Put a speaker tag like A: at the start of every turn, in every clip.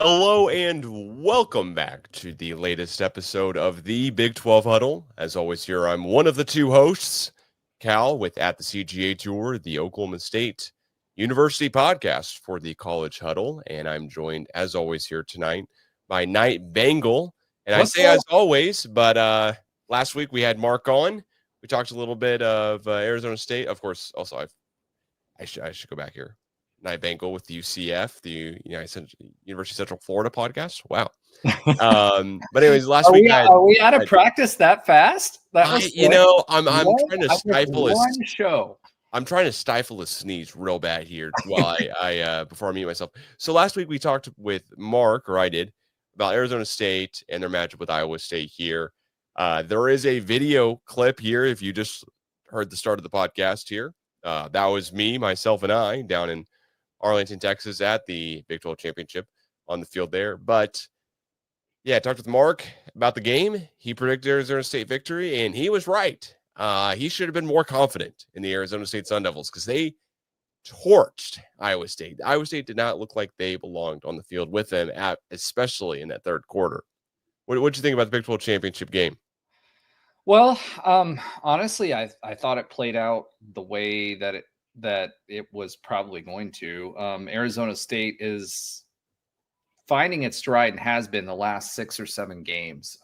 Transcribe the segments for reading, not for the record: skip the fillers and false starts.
A: Hello and welcome back to the latest episode of the Big 12 Huddle. As always, here I'm one of the two hosts, Cal, with At the CGA Tour, the Oklahoma State University podcast for the College Huddle. And I'm joined, as always, here tonight by Knight Bengal. And I say as always, but last week we had Mark on. We talked a little bit of Arizona State. Of course, also I should go back here. Knight Bengal with the UCF, the University of Central Florida podcast. Wow. But anyways, last week
B: are we out of practice that fast?
A: That was I'm trying to stifle I'm trying to stifle a sneeze real bad here while I before I mute myself. So last week we talked with Mark, or I did, about Arizona State and their matchup with Iowa State here. There is a video clip here if you just heard the start of the podcast here. That was me, myself, and I down in Arlington, Texas at the Big 12 Championship on the field there. But yeah, I talked with Mark about the game. He predicted Arizona State victory, and he was right. He should have been more confident in the Arizona State Sun Devils because they torched Iowa State. Iowa State did not look like they belonged on the field with them, especially in that third quarter. What did you think about the Big 12 Championship game?
B: Well, honestly, I thought it played out the way that it was probably going to. Arizona State is finding its stride and has been the last 6 or 7 games.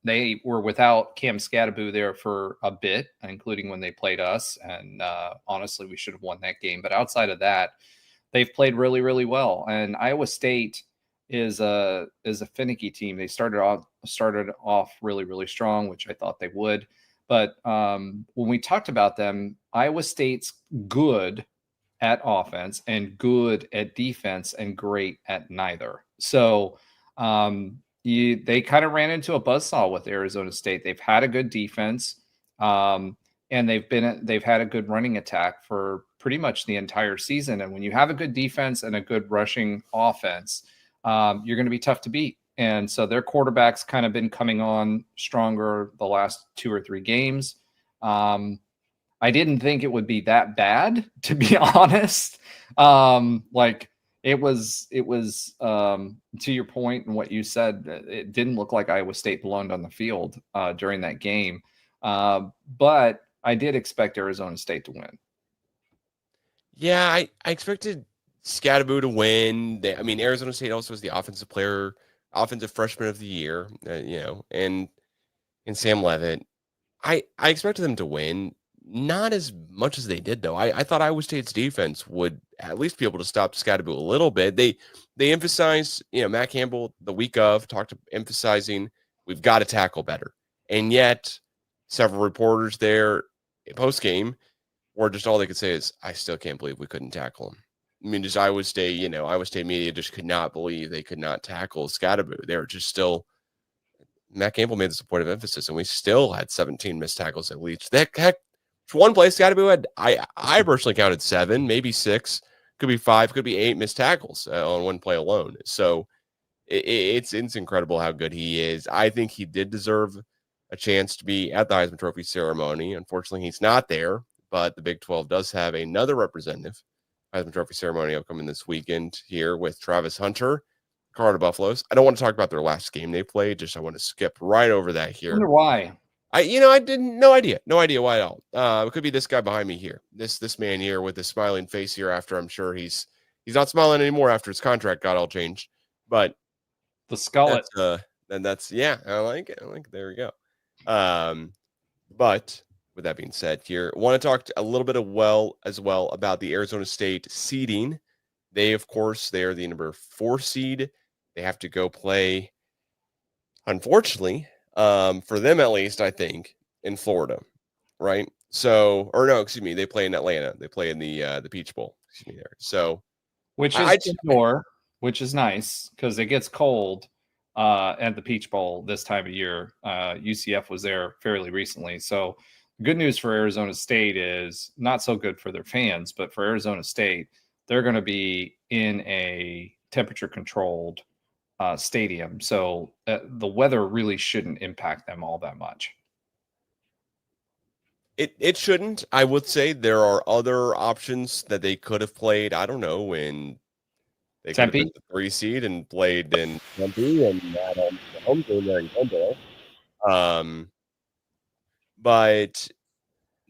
B: They were without Cam Scattaboo there for a bit, including when they played us. And honestly, we should have won that game. But outside of that, they've played really, really well. And Iowa State is a finicky team. They started off really, really strong, which I thought they would. But when we talked about them, Iowa State's good at offense and good at defense and great at neither. So they kind of ran into a buzzsaw with Arizona State. They've had a good defense, and they've had a good running attack for pretty much the entire season. And when you have a good defense and a good rushing offense, you're going to be tough to beat. And so their quarterback's kind of been coming on stronger the last 2 or 3 games. I didn't think it would be that bad, to be honest. It was to your point and what you said, it didn't look like Iowa State belonged on the field during that game. But I did expect Arizona State to win.
A: Yeah, I expected Scattaboo to win. Arizona State also was the offensive freshman of the year, and Sam Leavitt. I expected them to win, not as much as they did, though. I thought Iowa State's defense would at least be able to stop Scattaboo a little bit. They emphasized, Matt Campbell the week of emphasizing we've got to tackle better. And yet several reporters there post game were just all they could say is, I still can't believe we couldn't tackle him. Just Iowa State, Iowa State media just could not believe they could not tackle Scattaboo. They were just still, Matt Campbell made this a point of emphasis, and we still had 17 missed tackles at least. Heck, one play Scattaboo had, I personally counted 7, maybe 6, could be 5, could be 8 missed tackles on one play alone. So it's incredible how good he is. I think he did deserve a chance to be at the Heisman Trophy ceremony. Unfortunately, he's not there, but the Big 12 does have another representative Heisman Trophy ceremony upcoming this weekend here with Travis Hunter, Colorado Buffaloes. I don't want to talk about their last game they played. I want to skip right over that here.
B: I wonder why.
A: I didn't, no idea why at all. It could be this guy behind me here, this man here with his smiling face here. After I'm sure he's not smiling anymore after his contract got all changed. But
B: the skullet,
A: that's I like it. There we go. But with that being said, here want to talk a little bit as well about the Arizona State seeding. They, of course, they are the number 4 seed. They have to go play, unfortunately, for them at least, I think, in Florida, right? So, or no, excuse me, they play in Atlanta. They play in the Peach Bowl. Excuse me there. So,
B: which is indoor, which is nice because it gets cold at the Peach Bowl this time of year. UCF was there fairly recently. So, good news for Arizona State is not so good for their fans, but for Arizona State, they're going to be in a temperature-controlled stadium. So the weather really shouldn't impact them all that much.
A: It shouldn't. I would say there are other options that they could have played. I don't know, in They could have
B: Tempe?
A: been the 3 seed and played in Tempe and had the home game there in Glendale. But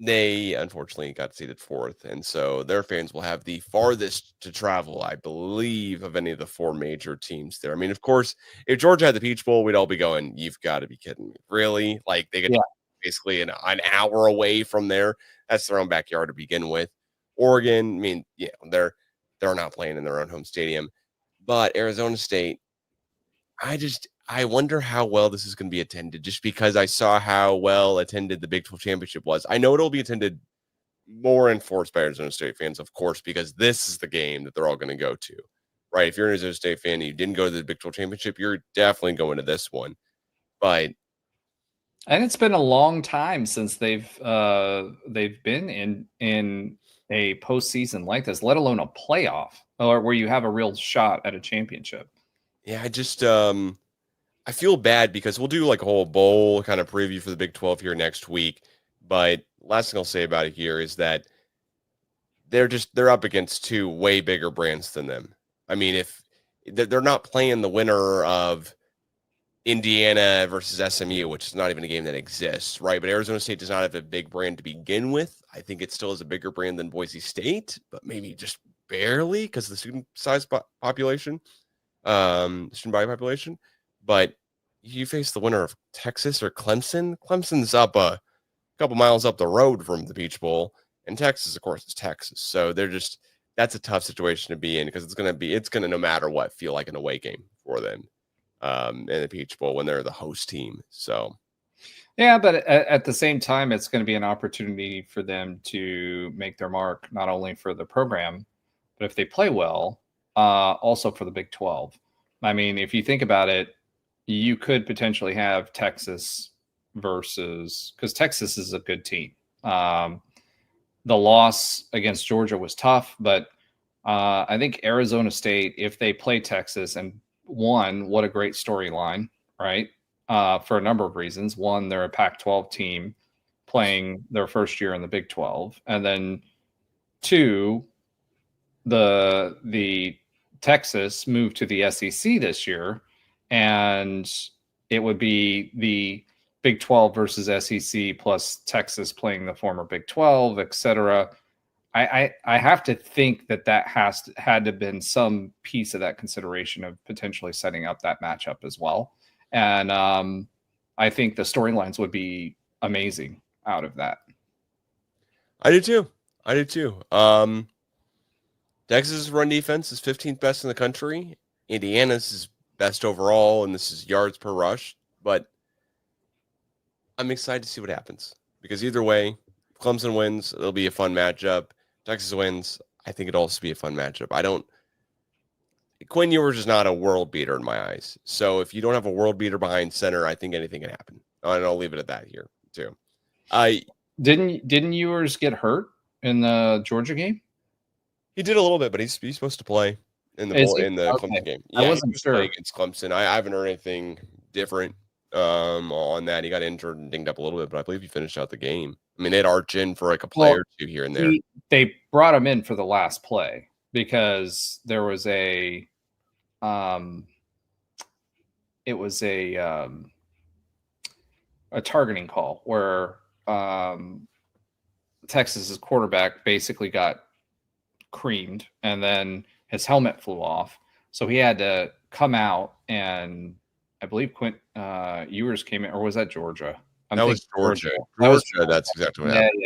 A: they unfortunately got seeded 4th, and so their fans will have the farthest to travel, I believe, of any of the 4 major teams there. I mean, of course, if Georgia had the Peach Bowl, we'd all be going, "You've got to be kidding me. Really?" Like, they could
B: Yeah.
A: basically an hour away from there. That's their own backyard to begin with. Oregon, I mean, they're not playing in their own home stadium. But Arizona State, I wonder how well this is going to be attended, just because I saw how well attended the Big 12 championship was. I know it'll be attended more enforced by Arizona State fans, of course, because this is the game that they're all going to go to, right? If you're an Arizona State fan and you didn't go to the Big 12 championship, you're definitely going to this one. But
B: And it's been a long time since they've been in a postseason like this, let alone a playoff, or where you have a real shot at a championship.
A: yeah, I feel bad because we'll do like a whole bowl kind of preview for the Big 12 here next week. But last thing I'll say about it here is that they're up against 2 way bigger brands than them. I mean, if they're not playing the winner of Indiana versus SMU, which is not even a game that exists, right? But Arizona State does not have a big brand to begin with. I think it still is a bigger brand than Boise State, but maybe just barely because of the student size population, student body population. But you face the winner of Texas or Clemson. Clemson's up a couple miles up the road from the Peach Bowl, and Texas, of course, is Texas. So that's a tough situation to be in, because it's going to no matter what feel like an away game for them in the Peach Bowl when they're the host team. So
B: Yeah, but at the same time, it's going to be an opportunity for them to make their mark, not only for the program, but if they play well, also for the Big 12. I mean, if you think about it, you could potentially have Texas because Texas is a good team. The loss against Georgia was tough, but I think Arizona State, if they play Texas, and one, what a great storyline, right? For a number of reasons. One, they're a Pac-12 team playing their first year in the Big 12, and then 2, the Texas moved to the SEC this year, and it would be the Big 12 versus SEC plus Texas playing the former Big 12, et cetera. I have to think that had to been some piece of that consideration of potentially setting up that matchup as well. And I think the storylines would be amazing out of that.
A: I do too. Texas' run defense is 15th best in the country. Indiana's is best overall, and this is yards per rush. But I'm excited to see what happens, because either way, if Clemson wins, it'll be a fun matchup. Texas wins, I think it'll also be a fun matchup. Quinn Ewers is not a world beater in my eyes. So if you don't have a world beater behind center, I think anything can happen. And I'll leave it at that here too.
B: Didn't Ewers get hurt in the Georgia game?
A: He did a little bit, but he's supposed to play in the Clemson game. Yeah,
B: I wasn't sure.
A: Against Clemson. I haven't heard anything different on that. He got injured and dinged up a little bit, but I believe he finished out the game. I mean, they'd arch in for like a play or two here and there.
B: They brought him in for the last play because there was a targeting call where Texas's quarterback basically got creamed, and then his helmet flew off, so he had to come out, and I believe Quint Ewers came in, or was that Georgia?
A: That was Georgia. Georgia. That's exactly what happened.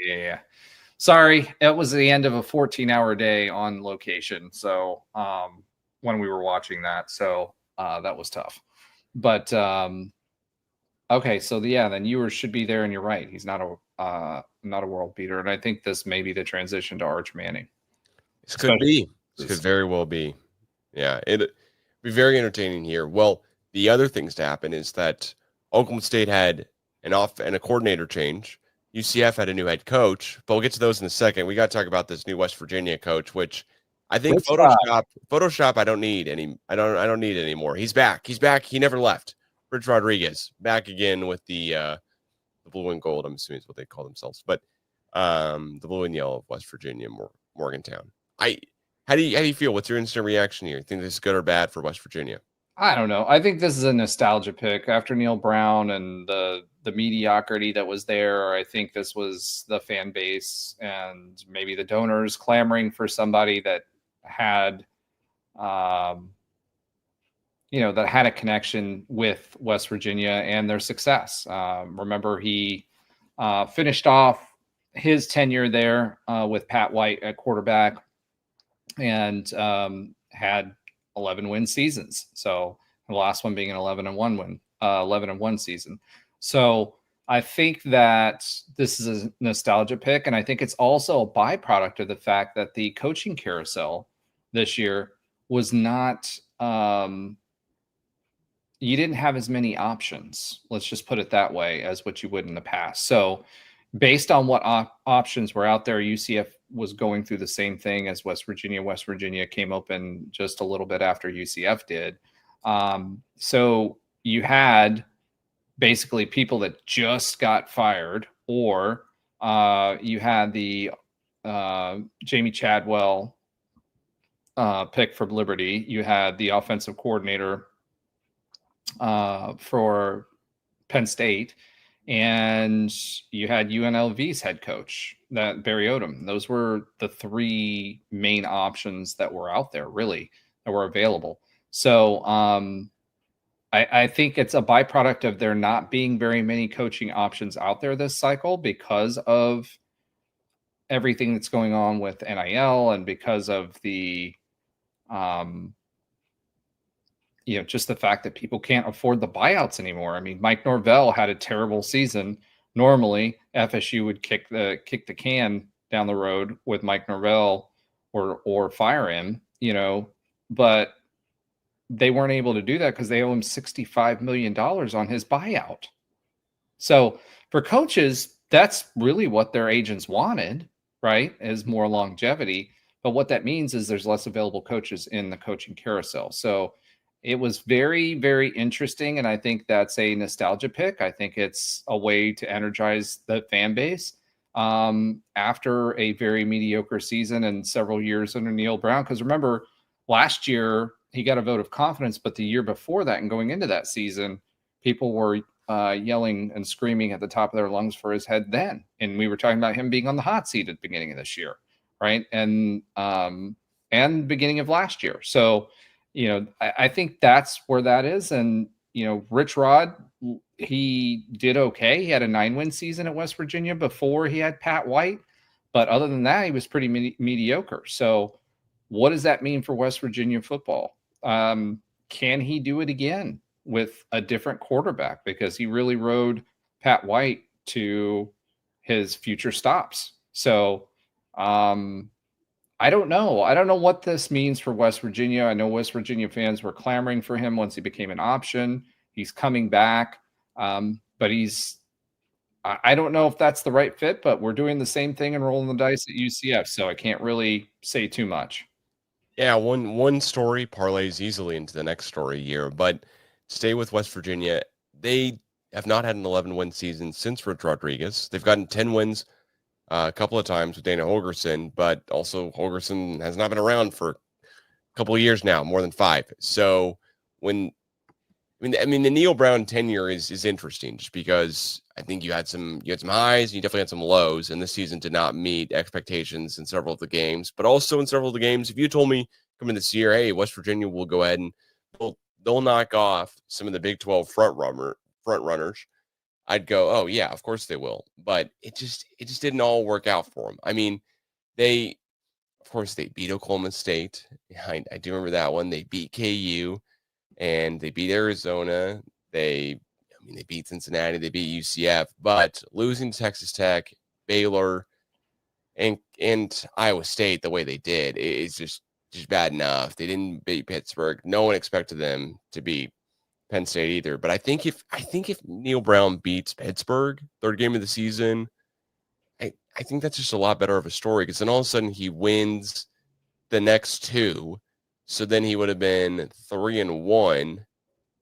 B: Yeah. Sorry, it was the end of a 14-hour day on location, so when we were watching that, so that was tough. But okay, so then Ewers should be there, and you're right, he's not a world beater, and I think this may be the transition to Arch Manning.
A: This could be. This could very well be. Yeah, it'd be very entertaining here. Well, the other things to happen is that Oklahoma State had a coordinator change. UCF had a new head coach, but we'll get to those in a second. We got to talk about this new West Virginia coach, which I think Photoshop I don't need I don't need anymore. He's back. He never left. Rich Rodriguez back again with the blue and gold, I'm assuming is what they call themselves, but the blue and yellow of West Virginia, Morgantown. How do you feel? What's your instant reaction here? You think this is good or bad for West Virginia?
B: I don't know. I think this is a nostalgia pick after Neil Brown and the mediocrity that was there. I think this was the fan base and maybe the donors clamoring for somebody that had, that had a connection with West Virginia and their success. Remember, he finished off his tenure there with Pat White at quarterback and had 11 win seasons. So the last one being an 11-1 season. So I think that this is a nostalgia pick. And I think it's also a byproduct of the fact that the coaching carousel this year was not, you didn't have as many options. Let's just put it that way as what you would in the past. So based on what options were out there, UCF was going through the same thing as West Virginia. West Virginia came open just a little bit after UCF did. So you had basically people that just got fired, or you had the Jamie Chadwell pick from Liberty. You had the offensive coordinator for Penn State, and you had UNLV's head coach, that Barry Odom. Those were the three main options that were out there, really, that were available. So I think it's a byproduct of there not being very many coaching options out there this cycle because of everything that's going on with NIL and because of the just the fact that people can't afford the buyouts anymore. I mean, Mike Norvell had a terrible season. Normally, FSU would kick the can down the road with Mike Norvell or fire him, but they weren't able to do that because they owe him $65 million on his buyout. So for coaches, that's really what their agents wanted, right? Is more longevity. But what that means is there's less available coaches in the coaching carousel. So it was very, very interesting. And I think that's a nostalgia pick. I think it's a way to energize the fan base after a very mediocre season and several years under Neil Brown. Because remember, last year he got a vote of confidence, but the year before that and going into that season, people were yelling and screaming at the top of their lungs for his head then. And we were talking about him being on the hot seat at the beginning of this year, right? And beginning of last year. So, I think that's where that is. And, Rich Rod, he did okay. He had a 9-win season at West Virginia before he had Pat White. But other than that, he was pretty mediocre. So what does that mean for West Virginia football? Can he do it again with a different quarterback? Because he really rode Pat White to his future stops. So I don't know. I don't know what this means for West Virginia. I know West Virginia fans were clamoring for him once he became an option. He's coming back. But I don't know if that's the right fit, but we're doing the same thing and rolling the dice at UCF. So I can't really say too much.
A: Yeah, one story parlays easily into the next story here, but stay with West Virginia. They have not had an 11-win season since Rich Rodriguez. They've gotten 10 wins a couple of times with Dana Holgerson, but also Holgerson has not been around for a couple of years now, more than 5. So the Neil Brown tenure is interesting just because I think you had some highs, and you definitely had some lows, and this season did not meet expectations in several of the games. But also in several of the games, if you told me coming this year, hey, West Virginia will go ahead and they'll knock off some of the Big 12 front runners, I'd go, oh yeah, of course they will. But it just didn't all work out for them. I mean, they beat Oklahoma State. I do remember that one. They beat KU. And they beat Arizona. They beat Cincinnati. They beat UCF. But losing to Texas Tech, Baylor, and Iowa State the way they did is just bad enough. They didn't beat Pittsburgh. No one expected them to beat Penn State either. But I think if Neil Brown beats Pittsburgh, third game of the season, I think that's just a lot better of a story because then all of a sudden he wins the next 2. So then he would have been 3-1,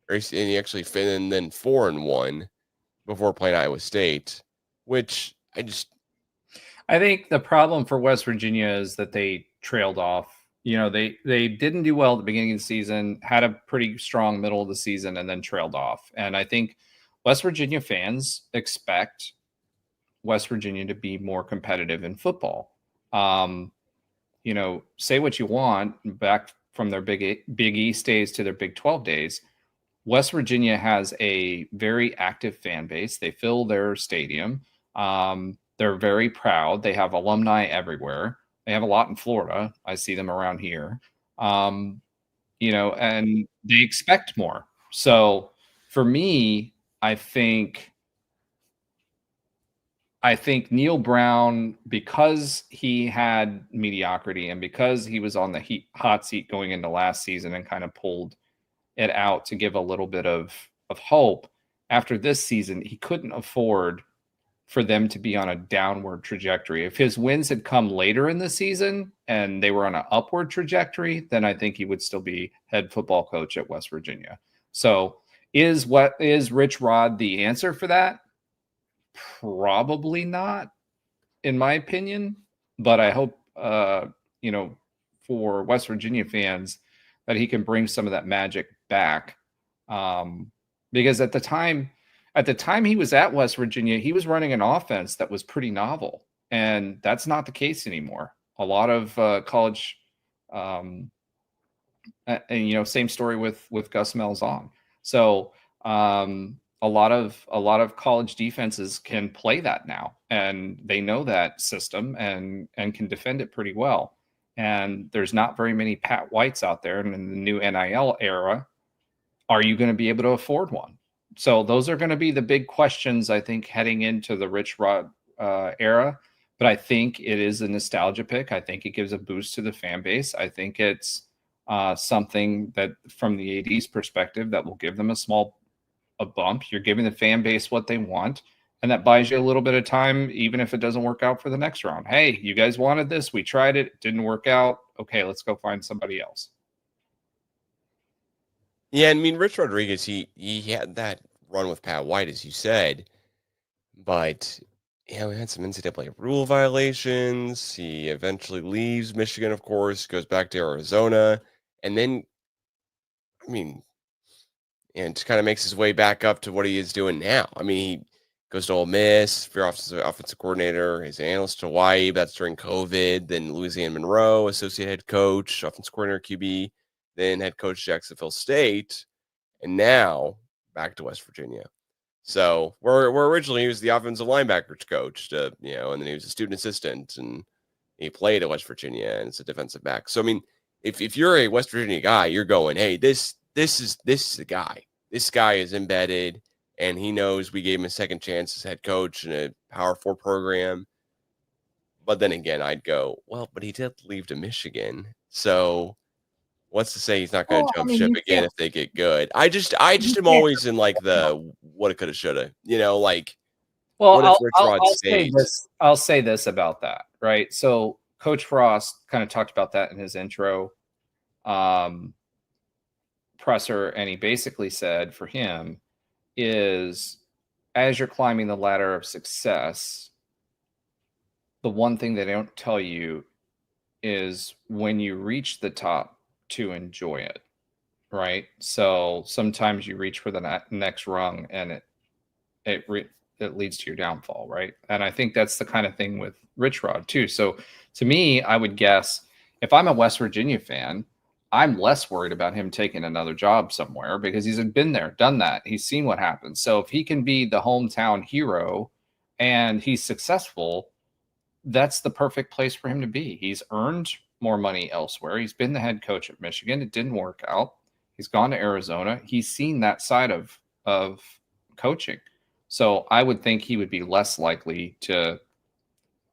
A: and he actually fit in then 4-1 before playing Iowa State, which I think
B: the problem for West Virginia is that they trailed off they didn't do well at the beginning of the season, had a pretty strong middle of the season, and then trailed off. And I think West Virginia fans expect West Virginia to be more competitive in football. Say what you want, back from their Big East days to their Big 12 days, West Virginia has a very active fan base. They fill their stadium. They're very proud. They have alumni everywhere. They have a lot in Florida. I see them around here. And they expect more. So for me, I think Neil Brown, because he had mediocrity and because he was on the hot seat going into last season and kind of pulled it out to give a little bit of hope, after this season, he couldn't afford for them to be on a downward trajectory. If his wins had come later in the season and they were on an upward trajectory, then I think he would still be head football coach at West Virginia. So is Rich Rod the answer for that? Probably not, in my opinion. But I hope, for West Virginia fans, that he can bring some of that magic back. Because at the time he was at West Virginia, he was running an offense that was pretty novel, and that's not the case anymore. A lot of college, and same story with Gus Malzahn. So a lot of college defenses can play that now, and they know that system and can defend it pretty well. And there's not very many Pat Whites out there, and in the new NIL era, are you going to be able to afford one? So those are going to be the big questions, I think, heading into the Rich Rod era. But I think it is a nostalgia pick. I think it gives a boost to the fan base. I think it's something that, from the AD's perspective, that will give them a bump. You're giving the fan base what they want, and that buys you a little bit of time, even if it doesn't work out for the next round. Hey, you guys wanted this. We tried it. It didn't work out. Okay, let's go find somebody else.
A: Yeah, I mean, Rich Rodriguez, he had that run with Pat White, as you said, but we had some NCAA rule violations. He eventually leaves Michigan, of course, goes back to Arizona, and then, and just kind of makes his way back up to what he is doing now. I mean, he goes to Ole Miss, offensive coordinator, he's an analyst to Hawaii. That's during COVID. Then Louisiana Monroe, associate head coach, offensive coordinator, QB, then head coach Jacksonville State, and now back to West Virginia. So where originally he was the offensive linebackers coach, and then he was a student assistant, and he played at West Virginia, and it's a defensive back. So I mean, if you're a West Virginia guy, you're going, hey, this is the guy. This guy is embedded, and he knows we gave him a second chance as head coach in a Power 4 program. But then again, I'd go, well, but he did leave to Michigan, so what's to say he's not going to jump ship again if they get good? I just am always in like the what it could have, should have.
B: Well, I'll say this about that, right? So Coach Frost kind of talked about that in his intro presser, and he basically said for him is, as you're climbing the ladder of success, the one thing they don't tell you is when you reach the top to enjoy it, right? So sometimes you reach for the next rung, and it leads to your downfall, right? And I think that's the kind of thing with Rich Rod too. So to me, I would guess if I'm a West Virginia fan, I'm less worried about him taking another job somewhere, because he's been there, done that. He's seen what happens. So if he can be the hometown hero and he's successful, that's the perfect place for him to be. He's earned more money elsewhere. He's been the head coach at Michigan. It didn't work out. He's gone to Arizona. He's seen that side of coaching. So I would think he would be less likely to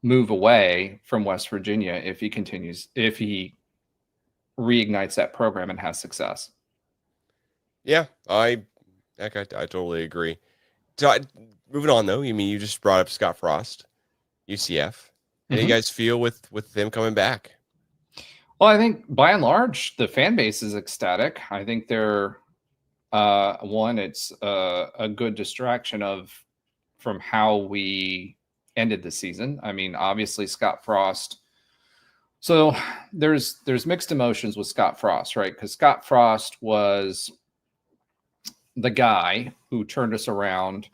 B: move away from West Virginia if he reignites that program and has success.
A: Yeah, I totally agree. So, moving on though, you just brought up Scott Frost, UCF. How do you guys feel with him coming back?
B: Well, I think by and large the fan base is ecstatic. I think they're it's a good distraction from how we ended the season. I mean, obviously Scott Frost So there's mixed emotions with Scott Frost, right? Because Scott Frost was the guy who turned us around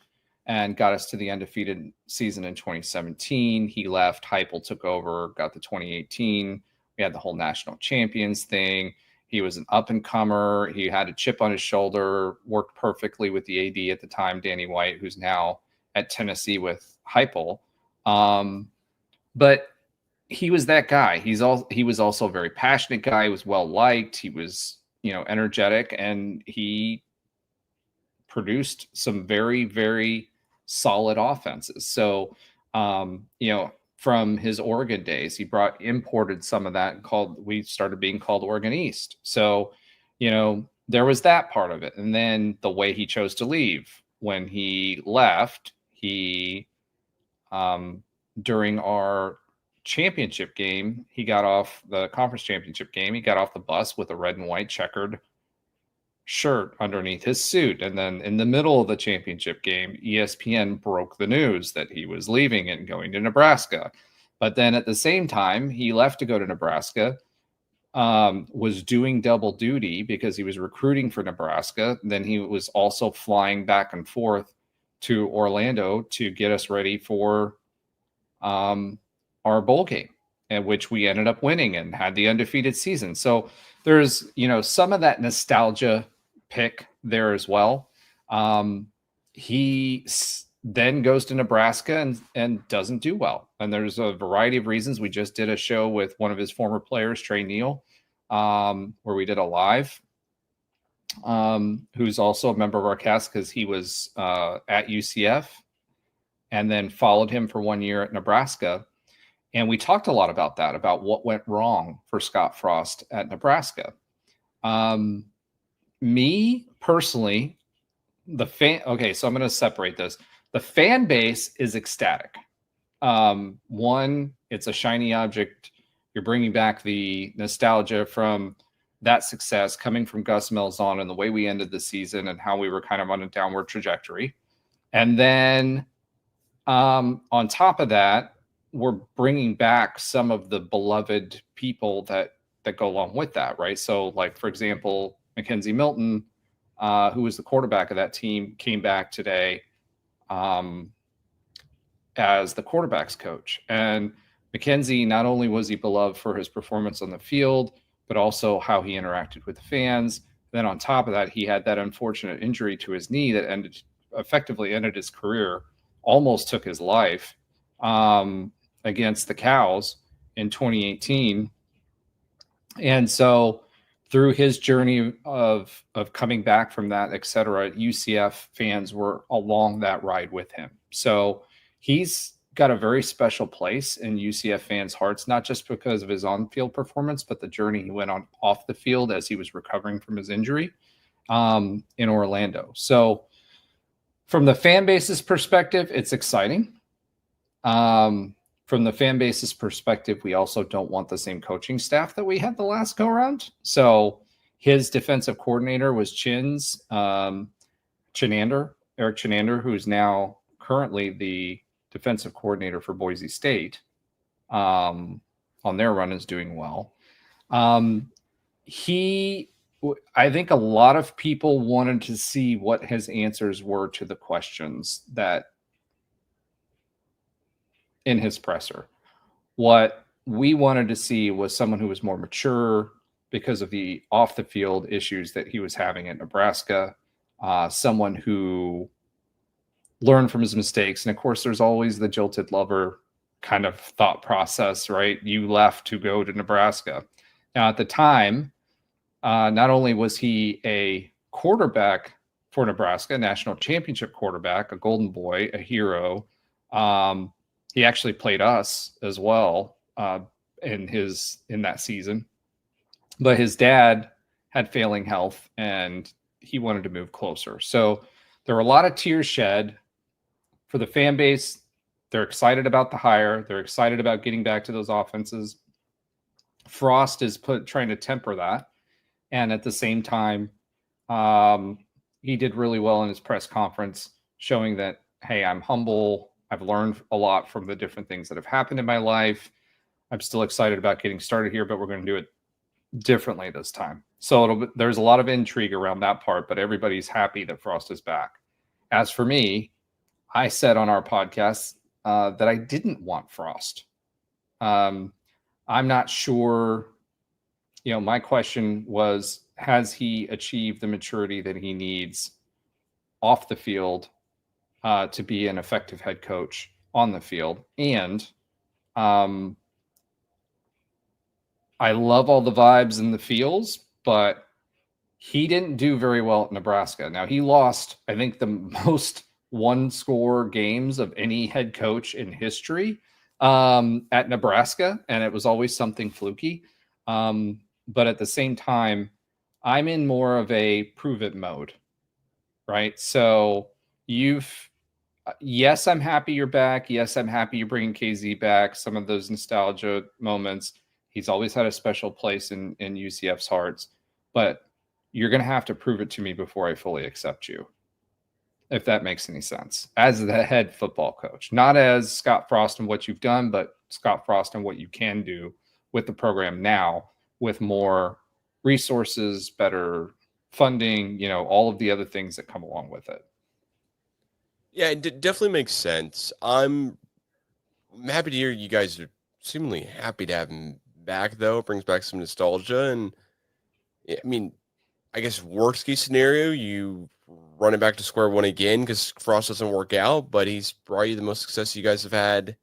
B: and got us to the undefeated season in 2017. He left, Heupel took over, got the 2018. We had the whole national champions thing. He was an up-and-comer. He had a chip on his shoulder, worked perfectly with the AD at the time, Danny White, who's now at Tennessee with Heupel. But he was that guy. He was also a very passionate guy. He was well-liked. He was, energetic, and he produced some very, very solid offenses. So, from his Oregon days, he imported some of that and we started being called Oregon East. So, there was that part of it. And then the way he chose to leave. When he left, he, during our championship game, he got off the conference championship game. He got off the bus with a red and white checkered shirt underneath his suit. And then in the middle of the championship game, ESPN broke the news that he was leaving and going to Nebraska. But then at the same time, he left to go to Nebraska, was doing double duty because he was recruiting for Nebraska. Then he was also flying back and forth to Orlando to get us ready for our bowl game, in which we ended up winning and had the undefeated season. So there's, some of that nostalgia pick there as well. He then goes to Nebraska and doesn't do well. And there's a variety of reasons. We just did a show with one of his former players, Trey Neal, where we did a live, who's also a member of our cast because he was at UCF and then followed him for 1 year at Nebraska. And we talked a lot about that, about what went wrong for Scott Frost at Nebraska. Me personally, okay, so I'm going to separate this. The fan base is ecstatic. One, it's a shiny object. You're bringing back the nostalgia from that success coming from Gus Malzahn and the way we ended the season and how we were kind of on a downward trajectory. And then on top of that, we're bringing back some of the beloved people that go along with that, right? So, like, for example, Mackenzie Milton, who was the quarterback of that team, came back today as the quarterback's coach. And Mackenzie, not only was he beloved for his performance on the field, but also how he interacted with the fans. Then on top of that, he had that unfortunate injury to his knee that effectively ended his career, almost took his life. Against the Cows in 2018. And so through his journey of coming back from that, et cetera, UCF fans were along that ride with him. So he's got a very special place in UCF fans' hearts, not just because of his on-field performance, but the journey he went on off the field as he was recovering from his injury in Orlando. So from the fan base's perspective, it's exciting. From the fan base's perspective, we also don't want the same coaching staff that we had the last go around. So his defensive coordinator was Eric Chinander, who's now currently the defensive coordinator for Boise State. On their run is doing well. I think a lot of people wanted to see what his answers were to the questions that in his presser. What we wanted to see was someone who was more mature because of the off the field issues that he was having at Nebraska, someone who learned from his mistakes. And of course, there's always the jilted lover kind of thought process, right? You left to go to Nebraska. Now, at the time, not only was he a quarterback for Nebraska, national championship quarterback, a golden boy, a hero, he actually played us as well in that season. But his dad had failing health and he wanted to move closer. So there were a lot of tears shed for the fan base. They're excited about the hire. They're excited about getting back to those offenses. Frost is trying to temper that. And at the same time, he did really well in his press conference, showing that, hey, I'm humble. I've learned a lot from the different things that have happened in my life. I'm still excited about getting started here, but we're going to do it differently this time. So there's a lot of intrigue around that part, but everybody's happy that Frost is back. As for me, I said on our podcast that I didn't want Frost. I'm not sure. My question was, has he achieved the maturity that he needs off the field to be an effective head coach on the field? And I love all the vibes and the feels, but he didn't do very well at Nebraska. Now, he lost, I think, the most one-score games of any head coach in history at Nebraska, and it was always something fluky. But at the same time, I'm in more of a prove-it mode, right? So yes, I'm happy you're back. Yes, I'm happy you're bringing KZ back. Some of those nostalgia moments. He's always had a special place in UCF's hearts, but you're going to have to prove it to me before I fully accept you, if that makes any sense, as the head football coach, not as Scott Frost and what you've done, but Scott Frost and what you can do with the program now with more resources, better funding, all of the other things that come along with it.
A: Yeah, it definitely makes sense. I'm happy to hear you guys are seemingly happy to have him back, though. It brings back some nostalgia. And I mean, I guess worst case scenario, you run it back to square one again because Frost doesn't work out, but he's probably the most success you guys have had.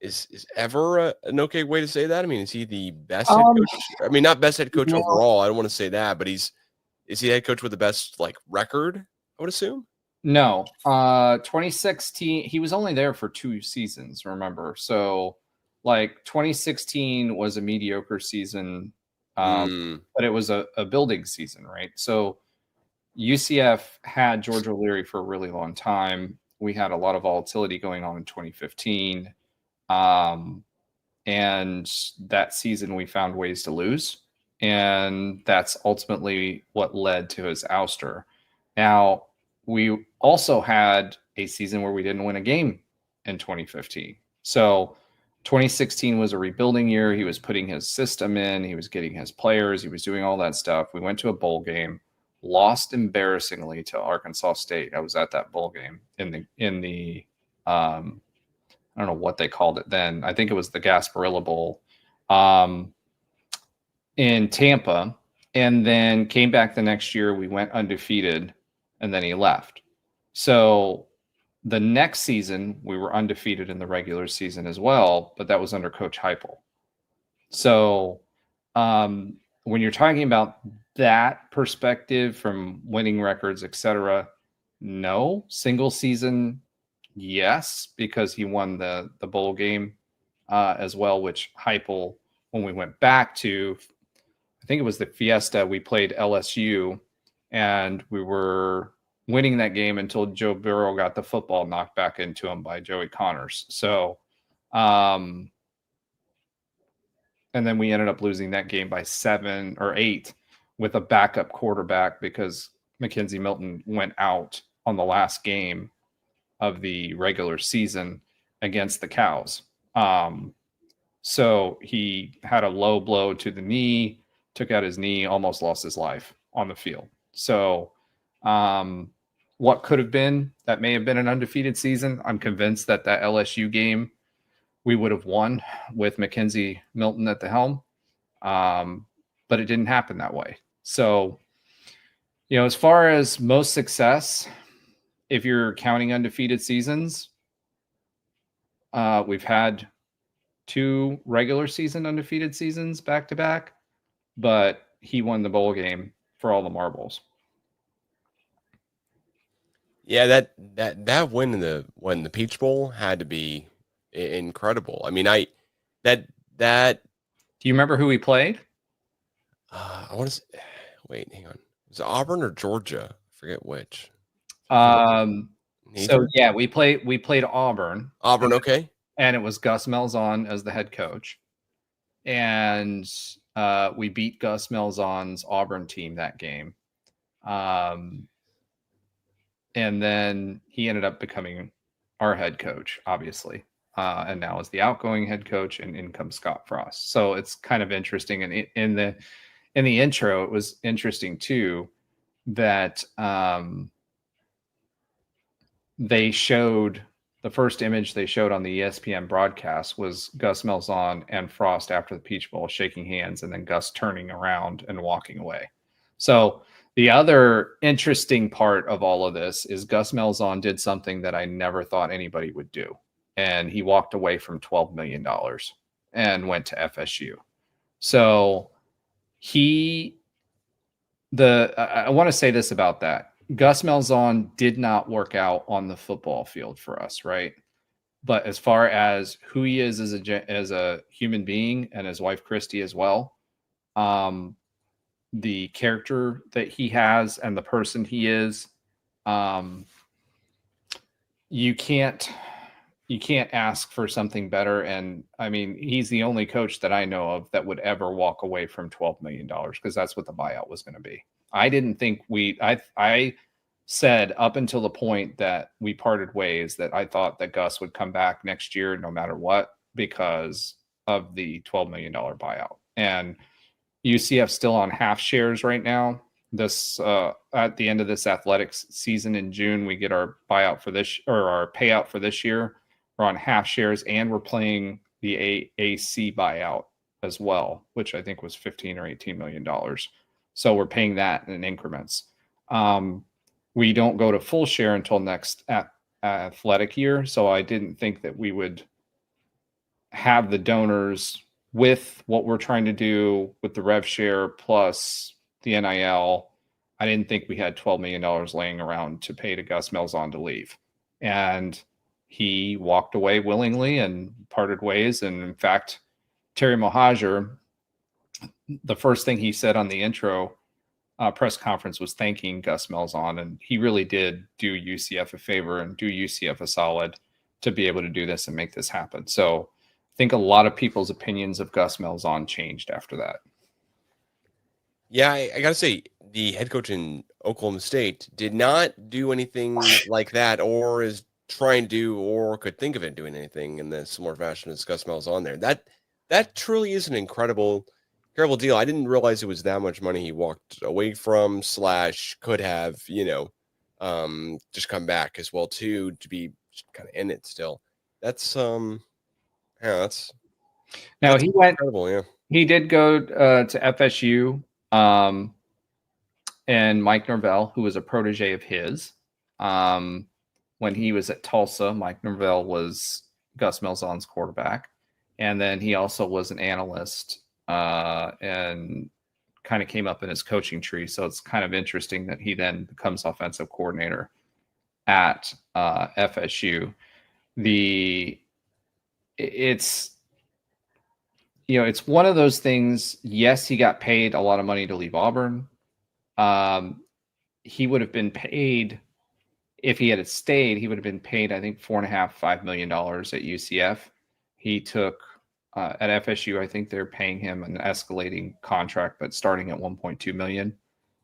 A: Is ever an okay way to say that? I mean, is he the best head coach? I mean, not best head coach overall. I don't want to say that, but is he head coach with the best record? I would assume.
B: No, 2016. He was only there for 2 seasons. Remember, so 2016 was a mediocre season, but it was a building season, right? So UCF had George O'Leary for a really long time. We had a lot of volatility going on in 2015. And that season we found ways to lose. And that's ultimately what led to his ouster. Now, we also had a season where we didn't win a game in 2015. So 2016 was a rebuilding year. He was putting his system in, he was getting his players, he was doing all that stuff. We went to a bowl game, lost embarrassingly to Arkansas State. I was at that bowl game in the I don't know what they called it then. I think it was the Gasparilla Bowl in Tampa, and then came back the next year. We went undefeated, and then he left. So the next season, we were undefeated in the regular season as well, but that was under Coach Heupel. So when you're talking about that perspective from winning records, etc., no. Single season, yes, because he won the bowl game as well, which Heupel, when we went back to, I think it was the Fiesta, we played LSU, and we were winning that game until Joe Burrow got the football knocked back into him by Joey Connors. So, and then we ended up losing that game by 7 or 8 with a backup quarterback because Mackenzie Milton went out on the last game of the regular season against the Cows. So he had a low blow to the knee, took out his knee, almost lost his life on the field. So what could have been, that may have been an undefeated season. I'm convinced that LSU game we would have won with Mackenzie Milton at the helm. But it didn't happen that way. So, as far as most success, if you're counting undefeated seasons, we've had 2 regular season undefeated seasons back to back, but he won the bowl game for all the marbles.
A: Yeah, that win in the Peach Bowl had to be incredible. I mean, that.
B: Do you remember who he played?
A: I want to wait. Hang on. Was it Auburn or Georgia? I forget which.
B: So yeah, we played Auburn.
A: Auburn, okay.
B: And it was Gus Malzahn as the head coach, and we beat Gus Malzahn's Auburn team that game. And then he ended up becoming our head coach, obviously. and now is the outgoing head coach, and in comes Scott Frost. So it's kind of interesting. And in the intro, it was interesting too that they showed the first image they showed on the ESPN broadcast was Gus Malzahn and Frost after the Peach Bowl shaking hands, and then Gus turning around and walking away. So the other interesting part of all of this is Gus Malzahn did something that I never thought anybody would do. And he walked away from $12 million and went to FSU. So I want to say this about that. Gus Malzahn did not work out on the football field for us, right? But as far as who he is as a human being, and his wife Christy as well, the character that he has and the person he is, you can't ask for something better. And I mean, he's the only coach that I know of that would ever walk away from $12 million, because that's what the buyout was going to be. I didn't think I said up until the point that we parted ways that I thought that Gus would come back next year no matter what, because of the $12 million buyout. And UCF's still on half shares right now. This at the end of this athletics season in June, we get our buyout for this, or our payout for this year. We're on half shares, and we're playing the AAC buyout as well, which I think was $15 or $18 million. So we're paying that in increments. We don't go to full share until next athletic year. So I didn't think that we would have the donors with what we're trying to do with the rev share plus the NIL. I didn't think we had $12 million laying around to pay to Gus Malzahn to leave. And he walked away willingly and parted ways. And in fact, Terry Mohajir, the first thing he said on the intro press conference was thanking Gus Malzahn, and he really did do UCF a favor and do UCF a solid to be able to do this and make this happen. So I think a lot of people's opinions of Gus Malzahn changed after that.
A: Yeah, I got to say, the head coach in Oklahoma State did not do anything like that, or is trying to do, or could think of it doing anything in the similar fashion as Gus Malzahn there. That truly is an incredible deal. I didn't realize it was that much money he walked away from / could have, just come back as well too, to be kind of in it still. That's that's
B: he went
A: incredible. Yeah,
B: he did go to FSU, and Mike Norvell, who was a protege of his, when he was at Tulsa. Mike Norvell was Gus Malzahn's quarterback, and then he also was an analyst and kind of came up in his coaching tree. So it's kind of interesting that he then becomes offensive coordinator at FSU. It's one of those things. Yes, he got paid a lot of money to leave Auburn. He would have been paid, if he had stayed, he would have been paid, I think, $4.5–5 million at UCF. He took at FSU, I think they're paying him an escalating contract, but starting at $1.2 million.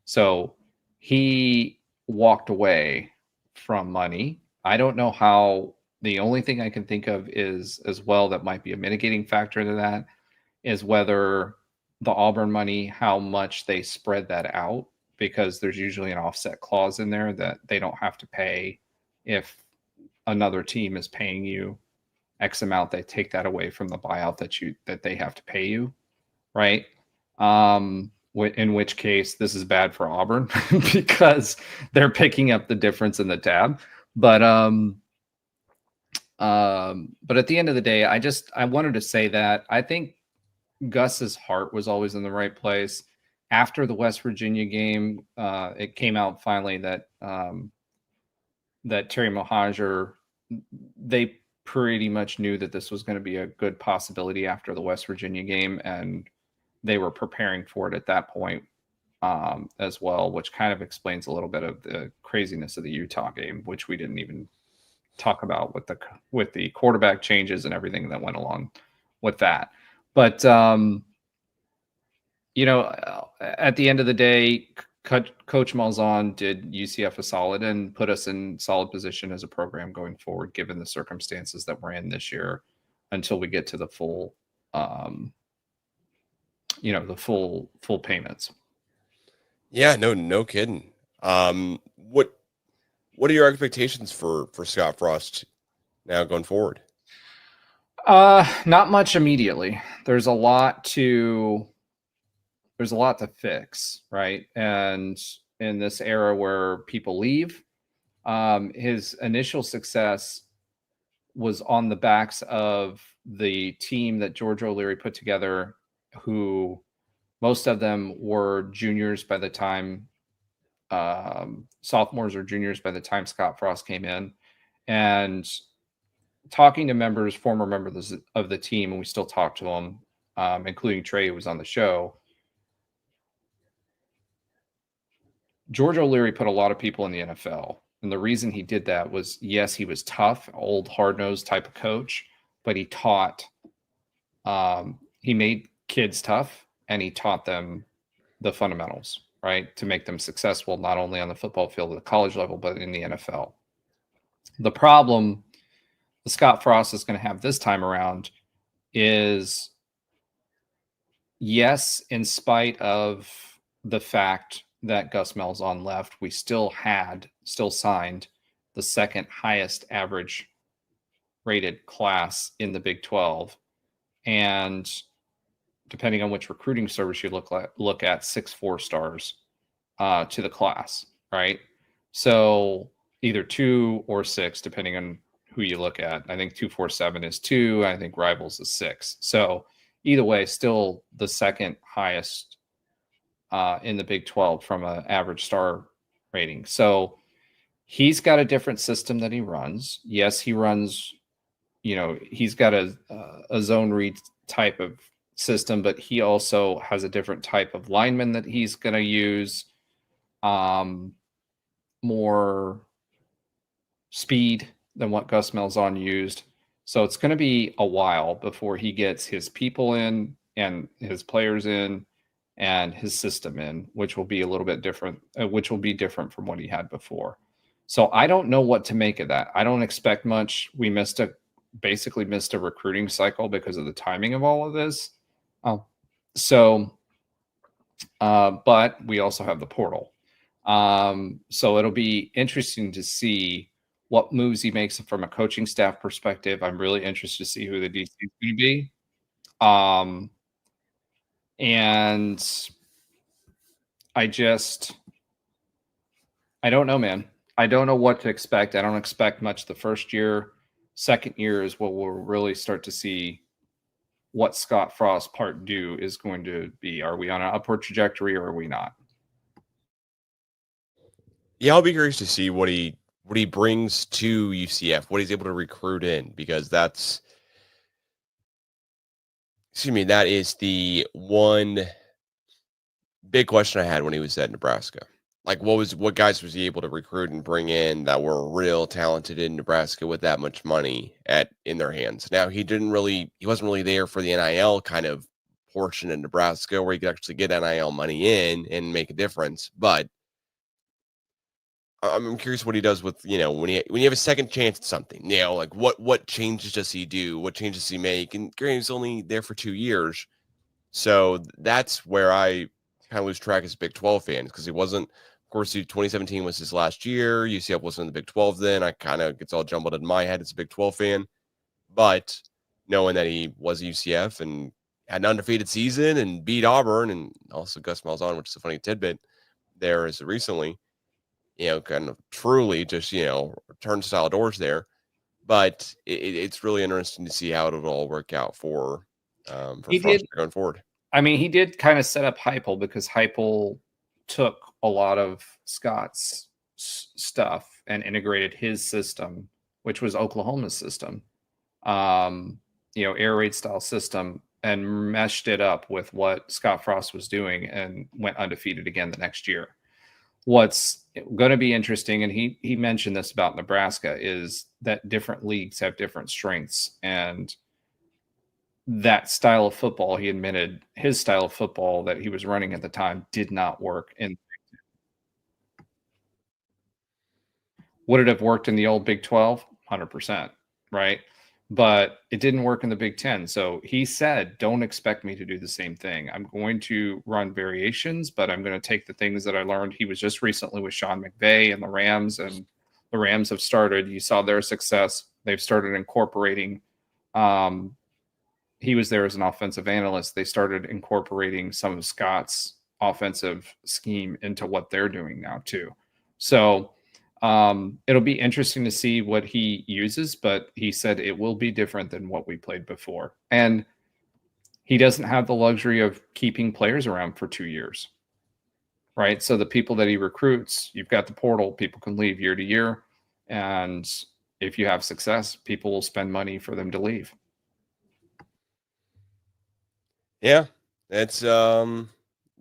B: So he walked away from money. I don't know how. The only thing I can think of is, as well, that might be a mitigating factor to that, is whether the Auburn money, how much they spread that out, because there's usually an offset clause in there that they don't have to pay if another team is paying you X amount. They take that away from the buyout that they have to pay you, right? In which case this is bad for Auburn because they're picking up the difference in the tab. But at the end of the day, I wanted to say that I think Gus's heart was always in the right place. After the West Virginia game, it came out finally that that Terry Mohajir, they pretty much knew that this was going to be a good possibility after the West Virginia game, and they were preparing for it at that point as well, which kind of explains a little bit of the craziness of the Utah game, which we didn't even talk about with the quarterback changes and everything that went along with that. But at the end of the day, Coach Malzahn did UCF a solid and put us in solid position as a program going forward, given the circumstances that we're in this year, until we get to the full, the full payments.
A: Yeah, no kidding. What are your expectations for Scott Frost now going forward?
B: Not much immediately. There's a lot to fix, right? And in this era where people leave, his initial success was on the backs of the team that George O'Leary put together, who most of them were juniors by the time, sophomores or juniors by the time Scott Frost came in. And talking to former members of the team, and we still talk to them, including Trey, who was on the show. George O'Leary put a lot of people in the NFL. And the reason he did that was, yes, he was tough, old hard-nosed type of coach, but he taught, he made kids tough, and he taught them the fundamentals, right, to make them successful, not only on the football field at the college level, but in the NFL. The problem the Scott Frost is going to have this time around is, yes, in spite of the fact that Gus Malzahn left, we still signed the second highest average rated class in the Big 12. And depending on which recruiting service you look at 6 4-stars to the class, right? So either 2 or 6, depending on who you look at. I think 247 is 2. I think Rivals is 6. So either way, still the second highest in the Big 12 from an average star rating. So he's got a different system that he runs. Yes, he runs, he's got a zone read type of system, but he also has a different type of lineman that he's going to use, more speed than what Gus Malzahn used. So it's going to be a while before he gets his people in and his players in and his system in, which will be a little bit different, which will be different from what he had before. So I don't know what to make of that. I don't expect much. We basically missed a recruiting cycle because of the timing of all of this. But we also have the portal. So it'll be interesting to see what moves he makes from a coaching staff perspective. I'm really interested to see who the DC is going to be. And I don't know, man. I don't know what to expect. I don't expect much the first year. Second year is what we'll really start to see what Scott Frost Part 2 is going to be. Are we on an upward trajectory or are we not?
A: Yeah, I'll be curious to see what he brings to UCF, what he's able to recruit in, because that is the one big question I had when he was at Nebraska. Like, what guys was he able to recruit and bring in that were real talented in Nebraska with that much money in their hands? Now, he wasn't really there for the NIL kind of portion in Nebraska where he could actually get NIL money in and make a difference. But I'm curious what he does with, when you have a second chance at something, like what changes does he do? What changes does he make? And he's only there for 2 years. So that's where I kind of lose track as a Big 12 fan, because he wasn't, of course, 2017 was his last year. UCF wasn't in the Big 12 then. I kind of gets all jumbled in my head as a Big 12 fan. But knowing that he was UCF and had an undefeated season and beat Auburn, and also Gus Malzahn, which is a funny tidbit there as recently, kind of truly just, turnstile doors there. But it's really interesting to see how it'll all work out for Frost going forward.
B: I mean, he did kind of set up Heupel, because Heupel took a lot of Scott's stuff and integrated his system, which was Oklahoma's system, air raid style system, and meshed it up with what Scott Frost was doing and went undefeated again the next year. What's going to be interesting, and he mentioned this about Nebraska, is that different leagues have different strengths, and that style of football, he admitted his style of football that he was running at the time did not work. And Would it have worked in the old Big 12? 100%, right? But it didn't work in the Big 10. So he said, don't expect me to do the same thing. I'm going to run variations, but I'm going to take the things that I learned. He was just recently with Sean McVay and the Rams, and the Rams have started, you saw their success. They've started incorporating, he was there as an offensive analyst. They started incorporating some of Scott's offensive scheme into what they're doing now too. So it'll be interesting to see what he uses, but he said it will be different than what we played before. And he doesn't have the luxury of keeping players around for 2 years, right? So the people that he recruits, you've got the portal, people can leave year to year. And if you have success, people will spend money for them to leave.
A: Yeah, it's going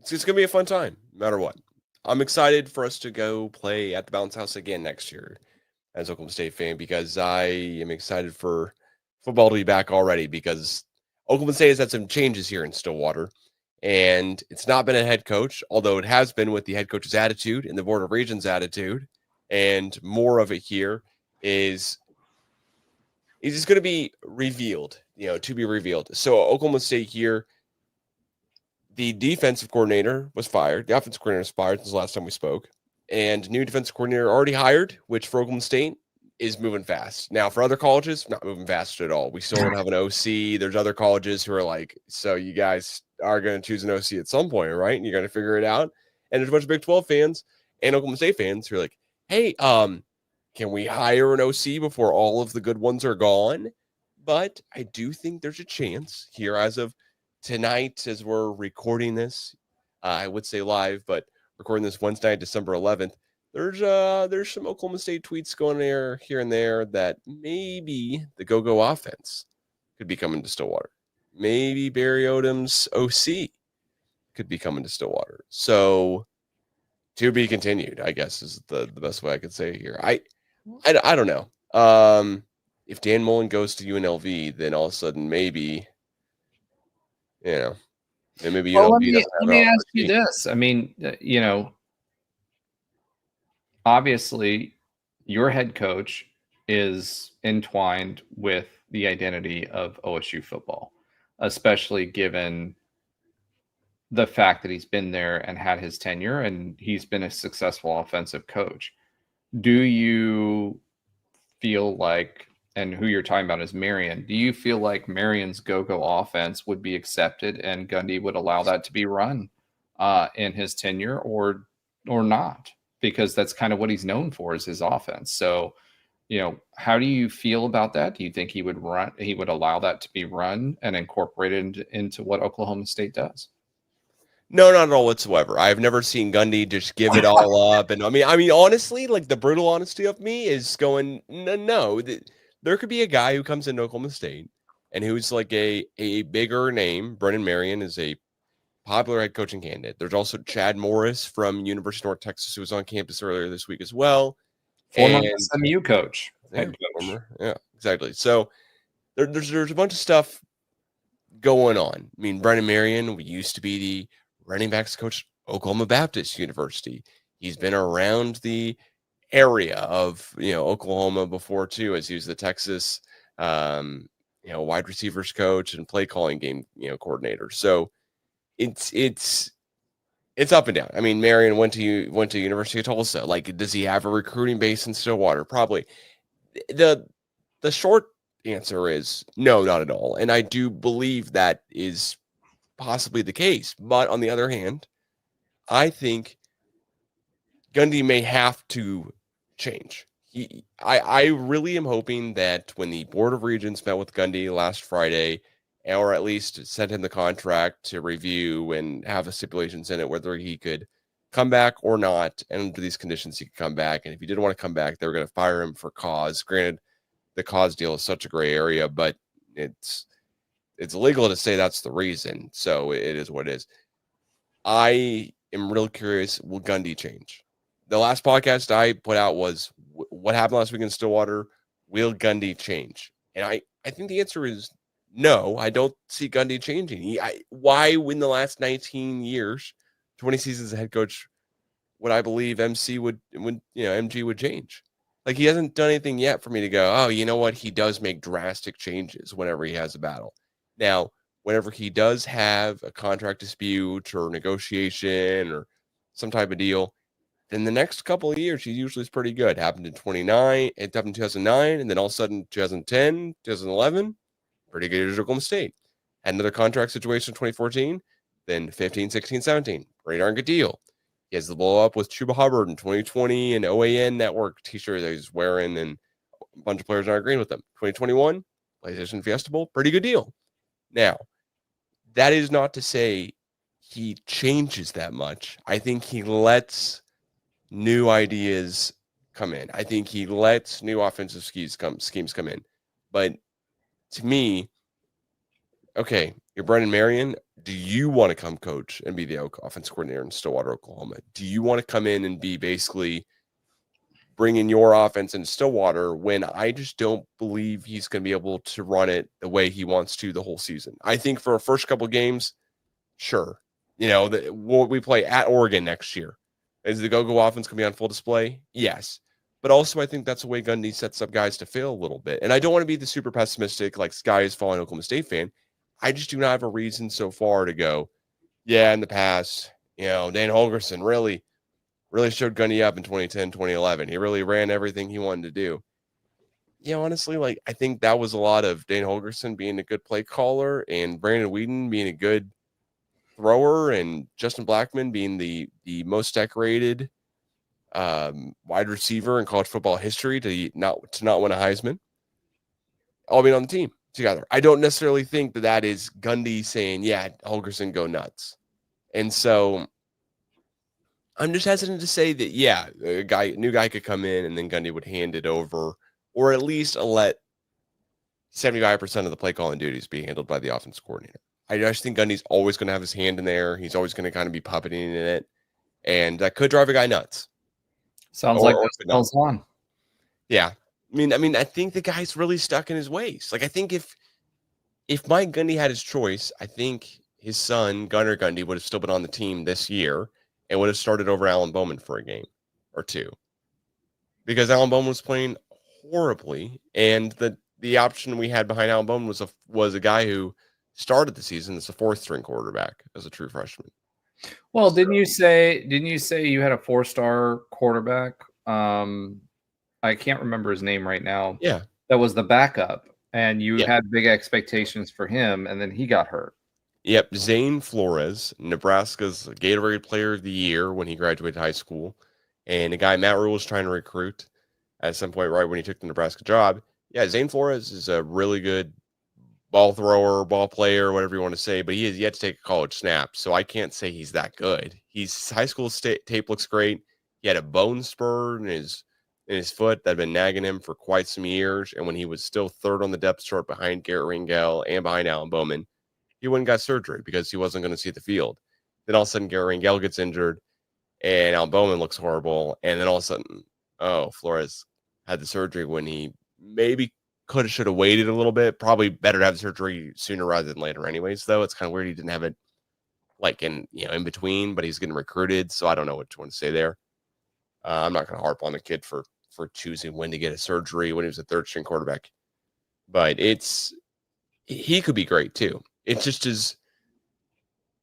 A: to be a fun time, no matter what. I'm excited for us to go play at the Bounce House again next year as Oklahoma State fan, because I am excited for football to be back already, because Oklahoma State has had some changes here in Stillwater, and it's not been a head coach, although it has been with the head coach's attitude and the Board of Regents' attitude, and more of it here is just going to be revealed, to be revealed. So Oklahoma State here, the defensive coordinator was fired. The offensive coordinator was fired since the last time we spoke. And new defensive coordinator already hired, which for Oklahoma State is moving fast. Now, for other colleges, not moving fast at all. We still don't have an OC. There's other colleges who are like, so you guys are going to choose an OC at some point, right? And you're going to figure it out. And there's a bunch of Big 12 fans and Oklahoma State fans who are like, hey, can we hire an OC before all of the good ones are gone? But I do think there's a chance here as of tonight, as we're recording this, I would say live, but recording this Wednesday, December 11th, there's some Oklahoma State tweets going there here and there that maybe the go-go offense could be coming to Stillwater. Maybe Barry Odom's OC could be coming to Stillwater. So to be continued, I guess, is the best way I could say it here. I don't know. If Dan Mullen goes to UNLV, then all of a sudden maybe, and maybe
B: Well,
A: UNLV doesn't have
B: let me
A: an
B: ask you
A: opportunity.
B: this. I mean, obviously your head coach is entwined with the identity of OSU football, especially given the fact that he's been there and had his tenure and he's been a successful offensive coach. Do you feel like, and who you're talking about is Marion, do you feel like Marion's go-go offense would be accepted and Gundy would allow that to be run in his tenure or not? Because that's kind of what he's known for, is his offense. So, how do you feel about that? Do you think he would allow that to be run and incorporated into what Oklahoma State does?
A: No, not at all whatsoever. I've never seen Gundy just give it all up. And I mean, honestly, like the brutal honesty of me is going, no. There could be a guy who comes into Oklahoma State and who's like a bigger name. Brennan Marion is a popular head coaching candidate. There's also Chad Morris from University of North Texas, who was on campus earlier this week as well.
B: Former SMU coach.
A: Yeah, exactly. So there's a bunch of stuff going on. I mean, Brennan Marion used to be the running backs coach at Oklahoma Baptist University. He's been around the area of Oklahoma before too, as he was the Texas wide receivers coach and play calling game coordinator. So it's up and down. I mean, Marion went to University of Tulsa. Like, does he have a recruiting base in Stillwater? Probably. The short answer is no, not at all. And I do believe that is possibly the case. But on the other hand, I think Gundy may have to change. I really am hoping that when the Board of Regents met with Gundy last Friday, or at least sent him the contract to review and have the stipulations in it, whether he could come back or not, and under these conditions he could come back. And if he didn't want to come back, they were going to fire him for cause. Granted, the cause deal is such a gray area, but it's legal to say that's the reason. So it is what it is. I am real curious, will Gundy change? The last podcast I put out was what happened last week in Stillwater. Will Gundy change? And I think the answer is no. I don't see Gundy changing. Why, in the last 19 years, 20 seasons as a head coach, would I believe MG would change? Like, he hasn't done anything yet for me to go, oh, you know what? He does make drastic changes whenever he has a battle. Now, whenever he does have a contract dispute or negotiation or some type of deal, then the next couple of years, he usually is pretty good. Happened in 29, it happened in 2009, and then all of a sudden 2010, 2011, pretty good at Oklahoma State. Had another contract situation in 2014, then 15, 16, 17, pretty darn good deal. He has the blow up with Chuba Hubbard in 2020 and OAN Network t-shirt that he's wearing, and a bunch of players aren't agreeing with them. 2021, PlayStation Fiesta Bowl, pretty good deal. Now, that is not to say he changes that much. I think he lets new ideas come in. I think he lets new offensive schemes come in. But to me, okay, you're Brendan Marion. Do you want to come coach and be the offensive coordinator in Stillwater, Oklahoma? Do you want to come in and be basically bringing your offense into Stillwater when I just don't believe he's going to be able to run it the way he wants to the whole season? I think for a first couple games, sure. You know, we play at Oregon next year. Is the go-go offense going to be on full display? Yes. But also, I think that's the way Gundy sets up guys to fail a little bit. And I don't want to be the super pessimistic, like Sky is falling Oklahoma State fan. I just do not have a reason so far to go, yeah, in the past, Dan Holgerson really showed Gundy up in 2010, 2011. He really ran everything he wanted to do. Yeah, honestly, like, I think that was a lot of Dane Holgerson being a good play caller and Brandon Whedon being a good thrower and Justin Blackman being the most decorated wide receiver in college football history to not win a Heisman, all being on the team together. I don't necessarily think that is Gundy saying, yeah, Holgerson, go nuts. And so I'm just hesitant to say that, yeah, new guy could come in and then Gundy would hand it over, or at least let 75% of the play calling duties be handled by the offensive coordinator. I just think Gundy's always going to have his hand in there. He's always going to kind of be puppeting in it. And that could drive a guy nuts.
B: Sounds like that spells on.
A: Yeah. I mean, I think the guy's really stuck in his ways. Like, I think if Mike Gundy had his choice, I think his son, Gunnar Gundy, would have still been on the team this year and would have started over Alan Bowman for a game or two. Because Alan Bowman was playing horribly. And the option we had behind Alan Bowman was a guy who started the season as a fourth-string quarterback as a true freshman.
B: Well, didn't you say you had a 4-star quarterback? I can't remember his name right now.
A: Yeah.
B: That was the backup, and you had big expectations for him, and then he got hurt.
A: Yep. Zane Flores, Nebraska's Gatorade Player of the Year when he graduated high school. And a guy Matt Rule was trying to recruit at some point right when he took the Nebraska job. Yeah, Zane Flores is a really good ball thrower, ball player, whatever you want to say, but he has yet to take a college snap, so I can't say he's that good. His high school tape looks great. He had a bone spur in his foot that had been nagging him for quite some years, and when he was still third on the depth chart behind Garrett Rangel and behind Alan Bowman, he went and got surgery because he wasn't going to see the field. Then all of a sudden, Garrett Rangel gets injured, and Alan Bowman looks horrible, and then all of a sudden, Flores had the surgery when he maybe should have waited a little bit. Probably better to have the surgery sooner rather than later anyways, though. It's kind of weird he didn't have it like in between, but he's getting recruited, so I don't know what you want to say there. I'm not going to harp on the kid for choosing when to get a surgery when he was a third-string quarterback. But he could be great too. It's just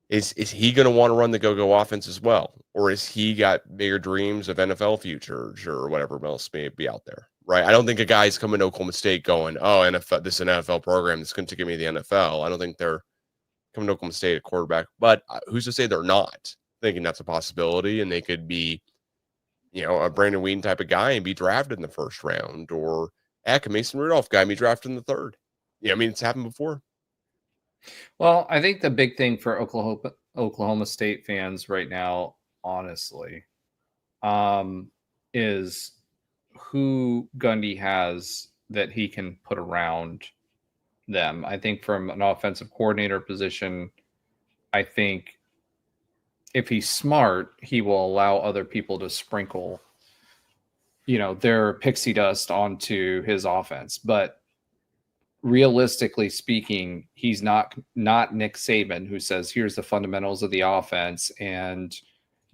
A: is he going to want to run the go-go offense as well? Or is he got bigger dreams of NFL futures or whatever else may be out there? Right. I don't think a guy's coming to Oklahoma State going, oh, NFL, this is an NFL program that's going to get me the NFL. I don't think they're coming to Oklahoma State at quarterback, but who's to say they're not thinking that's a possibility and they could be, a Brandon Whedon type of guy and be drafted in the first round, or a Mason Rudolph guy and be drafted in the third. It's happened before.
B: Well, I think the big thing for Oklahoma State fans right now, honestly, is who Gundy has that he can put around them. I think from an offensive coordinator position, I think if he's smart, he will allow other people to sprinkle, their pixie dust onto his offense. But realistically speaking, he's not Nick Saban, who says, here's the fundamentals of the offense and,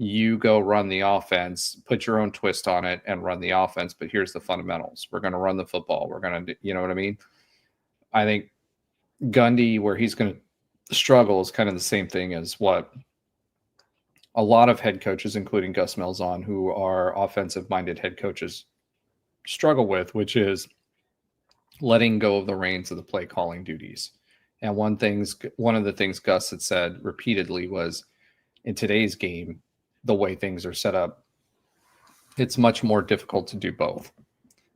B: you go run the offense, put your own twist on it and run the offense. But here's the fundamentals. We're going to run the football. We're going to, you know what I mean? I think Gundy, where he's going to struggle, is kind of the same thing as what a lot of head coaches, including Gus Malzahn, who are offensive-minded head coaches, struggle with, which is letting go of the reins of the play calling duties. And one of the things Gus had said repeatedly was, in today's game, the way things are set up, it's much more difficult to do both.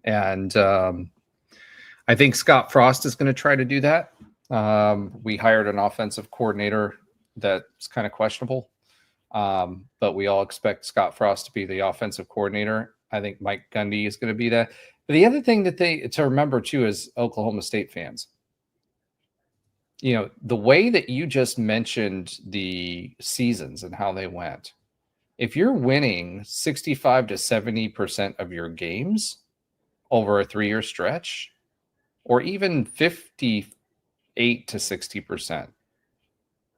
B: And I think Scott Frost is going to try to do that. We hired an offensive coordinator that's kind of questionable, but we all expect Scott Frost to be the offensive coordinator. I think Mike Gundy is going to be that. But the other thing that to remember too is Oklahoma State fans. You know, the way that you just mentioned the seasons and how they went, if you're winning 65 to 70% of your games over a 3-year stretch, or even 58 to 60%,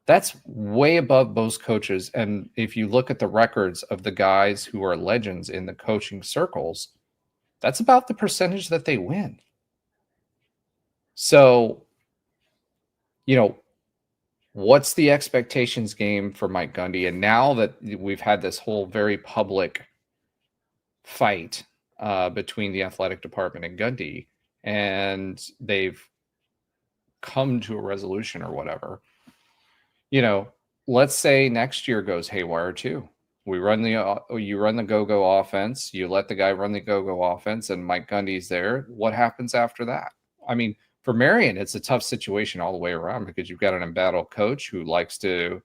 B: that's way above most coaches. And if you look at the records of the guys who are legends in the coaching circles, that's about the percentage that they win. So, you know, what's the expectations game for Mike Gundy? And now that we've had this whole very public fight between the athletic department and Gundy, and they've come to a resolution or whatever, you know, let's say next year goes haywire too. You run the go-go offense, you let the guy run the go-go offense, and Mike Gundy's there. What happens after that? I mean, for Marion, it's a tough situation all the way around because you've got an embattled coach who likes to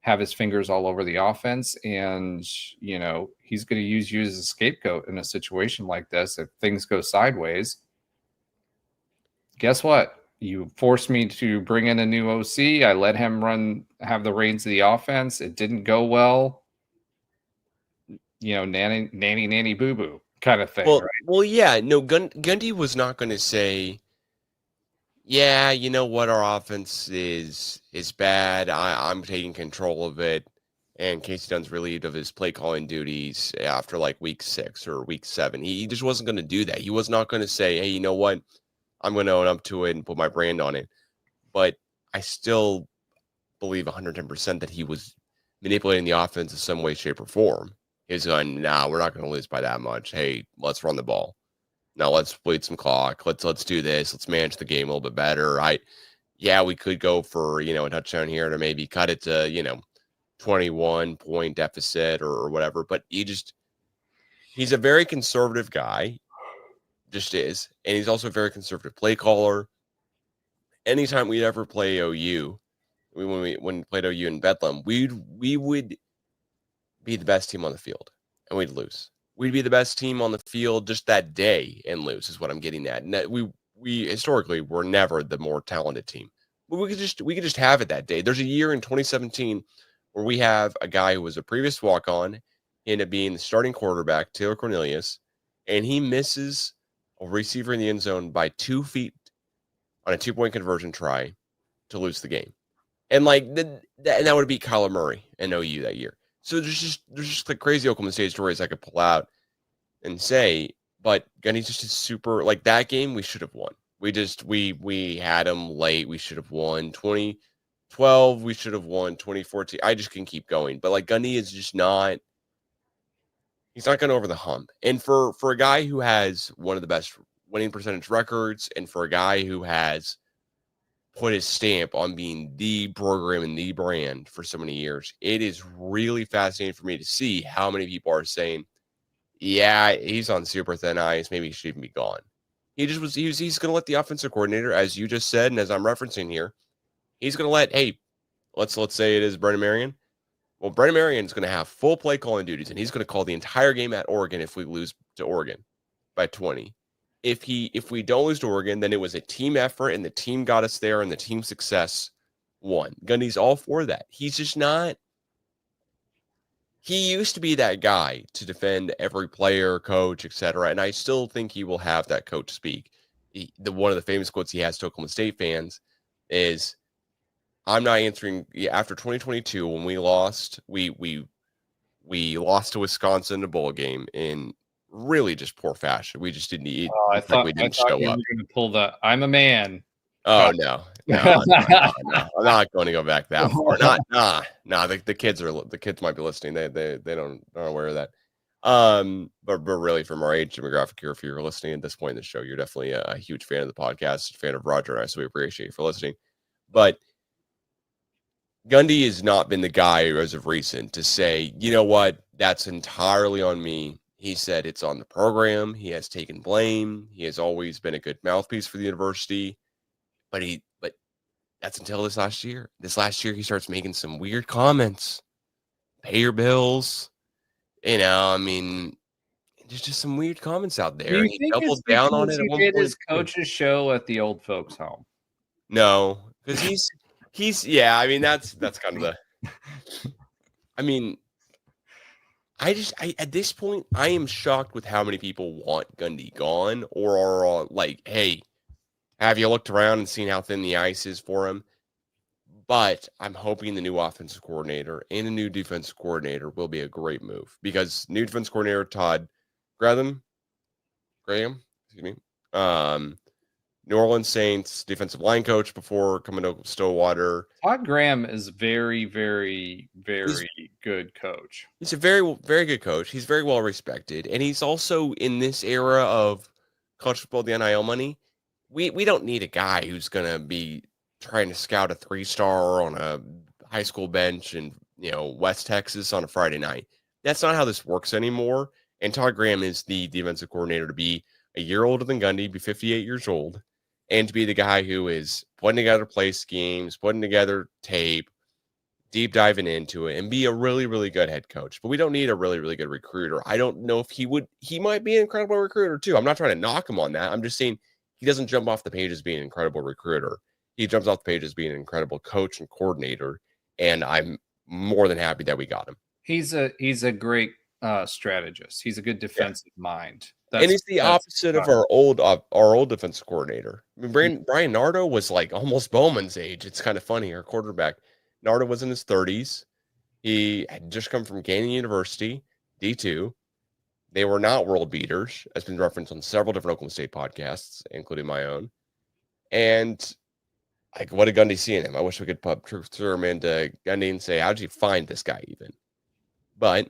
B: have his fingers all over the offense, and you know he's going to use you as a scapegoat in a situation like this. If things go sideways, guess what? You forced me to bring in a new OC. I let him have the reins of the offense. It didn't go well. You know, nanny, boo boo kind of thing.
A: Well,
B: right?
A: well, yeah. No, Gundy was not going to say, yeah, you know what, our offense is bad. I'm taking control of it, and Casey Dunn's relieved of his play calling duties after like week 6 or week 7. He just wasn't going to do that. He was not going to say, hey, you know what, I'm going to own up to it and put my brand on it. But I still believe 110% that he was manipulating the offense in some way, shape, or form. He's going, nah, we're not going to lose by that much. Hey, let's run the ball. Now let's bleed some clock. Let's do this. Let's manage the game a little bit better. Yeah, we could go for, you know, a touchdown here to maybe cut it to, you know, 21-point deficit or whatever. But he's a very conservative guy, just is. And he's also a very conservative play caller. Anytime we'd ever play OU, when we played OU in Bedlam, we would be the best team on the field and we'd lose. We'd be the best team on the field just that day and lose is what I'm getting at. And we historically were never the more talented team. But we could just have it that day. There's a year in 2017 where we have a guy who was a previous walk-on, ended up being the starting quarterback, Taylor Cornelius, and he misses a receiver in the end zone by 2 feet on a 2-point conversion try to lose the game. And like that would be Kyler Murray and OU that year. So there's just like crazy Oklahoma State stories I could pull out and say, but Gundy's just a super, like that game we should have won. We had them late. We should have won 2012. We should have won 2014. I just can keep going, but like Gundy is just not. He's not going over the hump. And for a guy who has one of the best winning percentage records, and for a guy who has put his stamp on being the program and the brand for so many years, it is really fascinating for me to see how many people are saying, yeah, he's on super thin ice. Maybe he should even be gone. He's going to let the offensive coordinator, as you just said, and as I'm referencing here, he's going to let, hey, let's say it is Brennan Marion. Well, Brennan Marion is going to have full play calling duties, and he's going to call the entire game at Oregon if we lose to Oregon by 20. If we don't lose to Oregon, then it was a team effort, and the team got us there, and the team success won. Gundy's all for that. He's just not. He used to be that guy to defend every player, coach, etc. And I still think he will have that coach speak. One of the famous quotes he has to Oklahoma State fans is, "I'm not answering." After 2022, when we lost, we We lost to Wisconsin in a bowl game in really just poor fashion. We just didn't eat.
B: I thought
A: we didn't show
B: you
A: up.
B: were going to pull the "I'm a man."
A: Oh no. I'm not going to go back that far. The kids might be listening. They don't aren't aware of that. But really from our age demographic here, if you're listening at this point in the show, you're definitely a huge fan of the podcast, fan of Roger and I, so we appreciate you for listening. But Gundy has not been the guy as of recent to say, you know what, that's entirely on me. He said it's on the program. He has taken blame. He has always been a good mouthpiece for the university. But that's until this last year. This last year, he starts making some weird comments. Pay your bills. You know, I mean, there's just some weird comments out there.
B: Do you
A: He
B: think
A: doubled
B: it's
A: down on
B: because
A: it at
B: he
A: one
B: did
A: point.
B: his coach's show at the old folks' home?
A: No, because he's yeah. I mean, that's kind of the. I mean, I at this point, I am shocked with how many people want Gundy gone or are like, hey, have you looked around and seen how thin the ice is for him? But I'm hoping the new offensive coordinator and a new defensive coordinator will be a great move because new defense coordinator Todd Graham, excuse me, New Orleans Saints defensive line coach before coming to Stillwater.
B: Todd Graham is very, very, very good coach.
A: He's a very, very good coach. He's very well respected, and he's also in this era of college football, the NIL money. We don't need a guy who's gonna be trying to scout a 3-star on a high school bench in West Texas on a Friday night. That's not how this works anymore. And Todd Graham is the defensive coordinator to be a year older than Gundy, be 58 years old, and to be the guy who is putting together play schemes, putting together tape, deep diving into it, and be a really, really good head coach. But we don't need a really, really good recruiter. I don't know if he might be an incredible recruiter too. I'm not trying to knock him on that. I'm just saying he doesn't jump off the page as being an incredible recruiter. He jumps off the page as being an incredible coach and coordinator, and I'm more than happy that we got him.
B: He's a great strategist. He's a good defensive mind.
A: And he's the opposite of our old defensive coordinator. I mean, Brian Nardo was like almost Bowman's age. It's kind of funny. Our quarterback, Nardo, was in his 30s. He had just come from Gainesville University, D2. They were not world beaters, as been referenced on several different Oklahoma State podcasts, including my own. And like, what did Gundy see in him? I wish we could put truth serum into Gundy and say, how did you find this guy even? But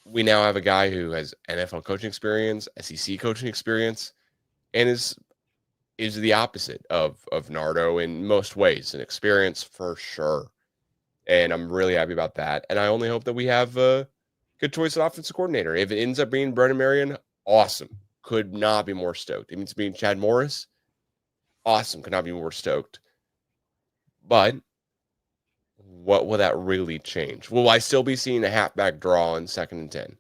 A: we now have a guy who has NFL coaching experience, SEC coaching experience, and is the opposite of Nardo in most ways, an experience for sure. And I'm really happy about that. And I only hope that we have a good choice of offensive coordinator. If it ends up being Brennan Marion, awesome. Could not be more stoked. If it's being Chad Morris, awesome. Could not be more stoked. But what will that really change? Will I still be seeing a halfback draw in 2nd and 10?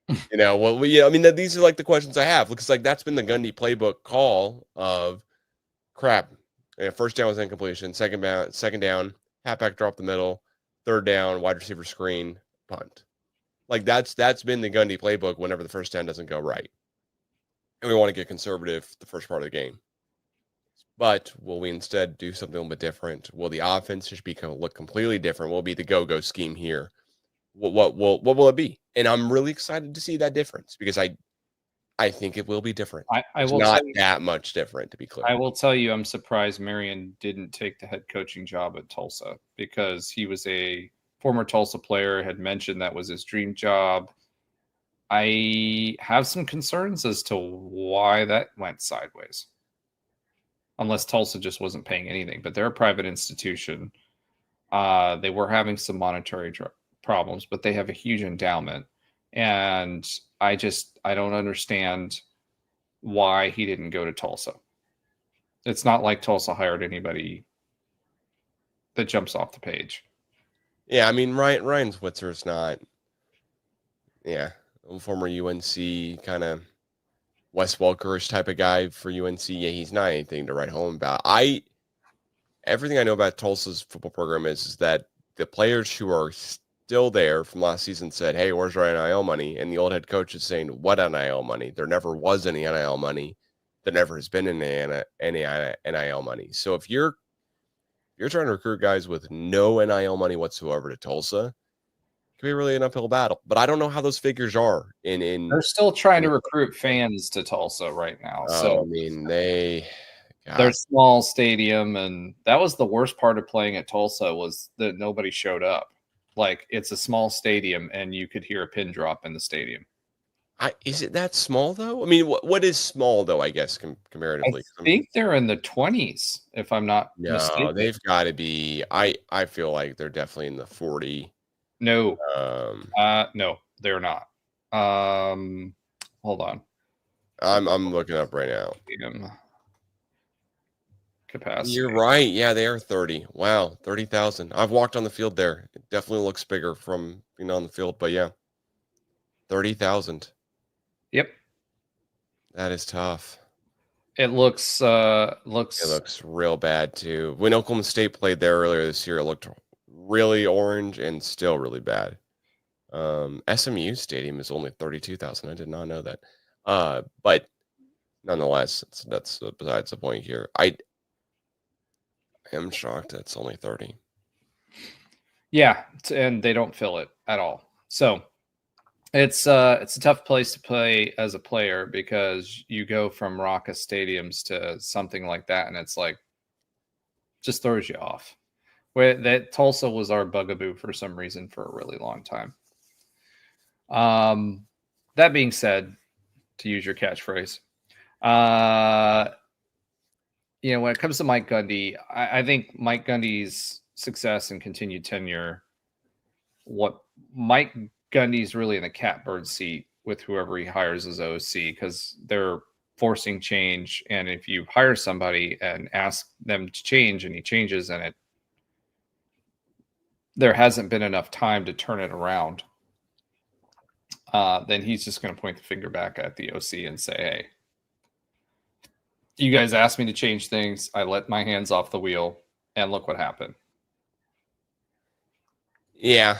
A: I mean, these are like the questions I have. Looks like that's been the Gundy playbook call of crap. First down was incompletion. Second down, halfback drop the middle. Third down, wide receiver screen, punt. Like that's been the Gundy playbook whenever the first down doesn't go right. And we want to get conservative the first part of the game. But will we instead do something a little bit different? Will the offense just look completely different? Will it be the go-go scheme here? What will it be? And I'm really excited to see that difference because I think it will be different.
B: It's
A: not that much different, to be clear.
B: I will tell you, I'm surprised Marion didn't take the head coaching job at Tulsa because he was a former Tulsa player, had mentioned that was his dream job. I have some concerns as to why that went sideways. Unless Tulsa just wasn't paying anything, but they're a private institution. They were having some monetary problems, but they have a huge endowment. And I don't understand why he didn't go to Tulsa. It's not like Tulsa hired anybody that jumps off the page.
A: Yeah, I mean, Ryan Switzer is not, former UNC kind of Wes Welkerish type of guy for UNC. Yeah, he's not anything to write home about. Everything I know about Tulsa's football program is that the players who are still there from last season said, hey, where's our NIL money? And the old head coach is saying, what NIL money? There never was any NIL money. There never has been any NIL money. So if you're trying to recruit guys with no NIL money whatsoever to Tulsa, could be really an uphill battle. But I don't know how those figures are
B: They're still trying to recruit fans to Tulsa right now. So
A: I mean,
B: their small stadium, and that was the worst part of playing at Tulsa was that nobody showed up. Like, it's a small stadium, and you could hear a pin drop in the stadium.
A: Is it that small though? I mean, what is small though? I guess comparatively.
B: I think they're in the 20s, if I'm not mistaken.
A: No, they've got to be. I feel like they're definitely in the 40.
B: No, no, they're not. Hold on.
A: I'm looking up right now.
B: Capacity.
A: You're right. Yeah, they are 30. Wow, 30,000. I've walked on the field there. It definitely looks bigger from being on the field, but yeah, 30,000.
B: Yep.
A: That is tough.
B: It looks
A: It looks real bad too. When Oklahoma State played there earlier this year, it looked really orange and still really bad. SMU Stadium is only 32,000. I did not know that. But nonetheless, that's besides the point here. I am shocked that's only 30.
B: Yeah, and they don't fill it at all. So it's a tough place to play as a player because you go from raucous stadiums to something like that, and it's like just throws you off. Where that Tulsa was our bugaboo for some reason for a really long time. That being said, to use your catchphrase, when it comes to Mike Gundy, I think Mike Gundy's success and continued tenure, what Mike Gundy's really in the catbird seat with whoever he hires as OC because they're forcing change. And if you hire somebody and ask them to change and he changes and there hasn't been enough time to turn it around, then he's just going to point the finger back at the OC and say, hey, you guys asked me to change things. I let my hands off the wheel, and look what happened.
A: Yeah,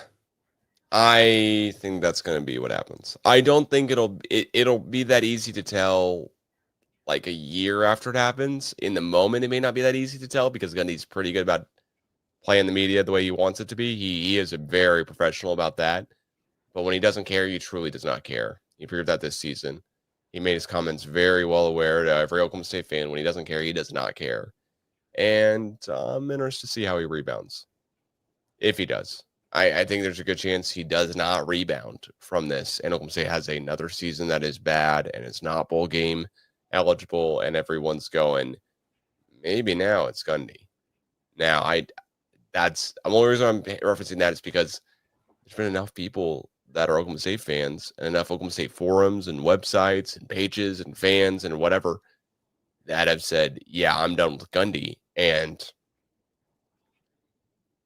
A: I think that's going to be what happens. I don't think it'll be that easy to tell like a year after it happens. In the moment, it may not be that easy to tell because Gundy's pretty good about playing the media the way he wants it to be. He is a very professional about that. But when he doesn't care, he truly does not care. He proved that this season. He made his comments very well aware to every Oklahoma State fan. When he doesn't care, he does not care. And I'm interested to see how he rebounds. If he does. I think there's a good chance he does not rebound from this. And Oklahoma State has another season that is bad and it's not bowl game eligible. And everyone's going, maybe now it's Gundy. Now, the only reason I'm referencing that is because there's been enough people that are Oklahoma State fans and enough Oklahoma State forums and websites and pages and fans and whatever that have said, yeah, I'm done with Gundy. And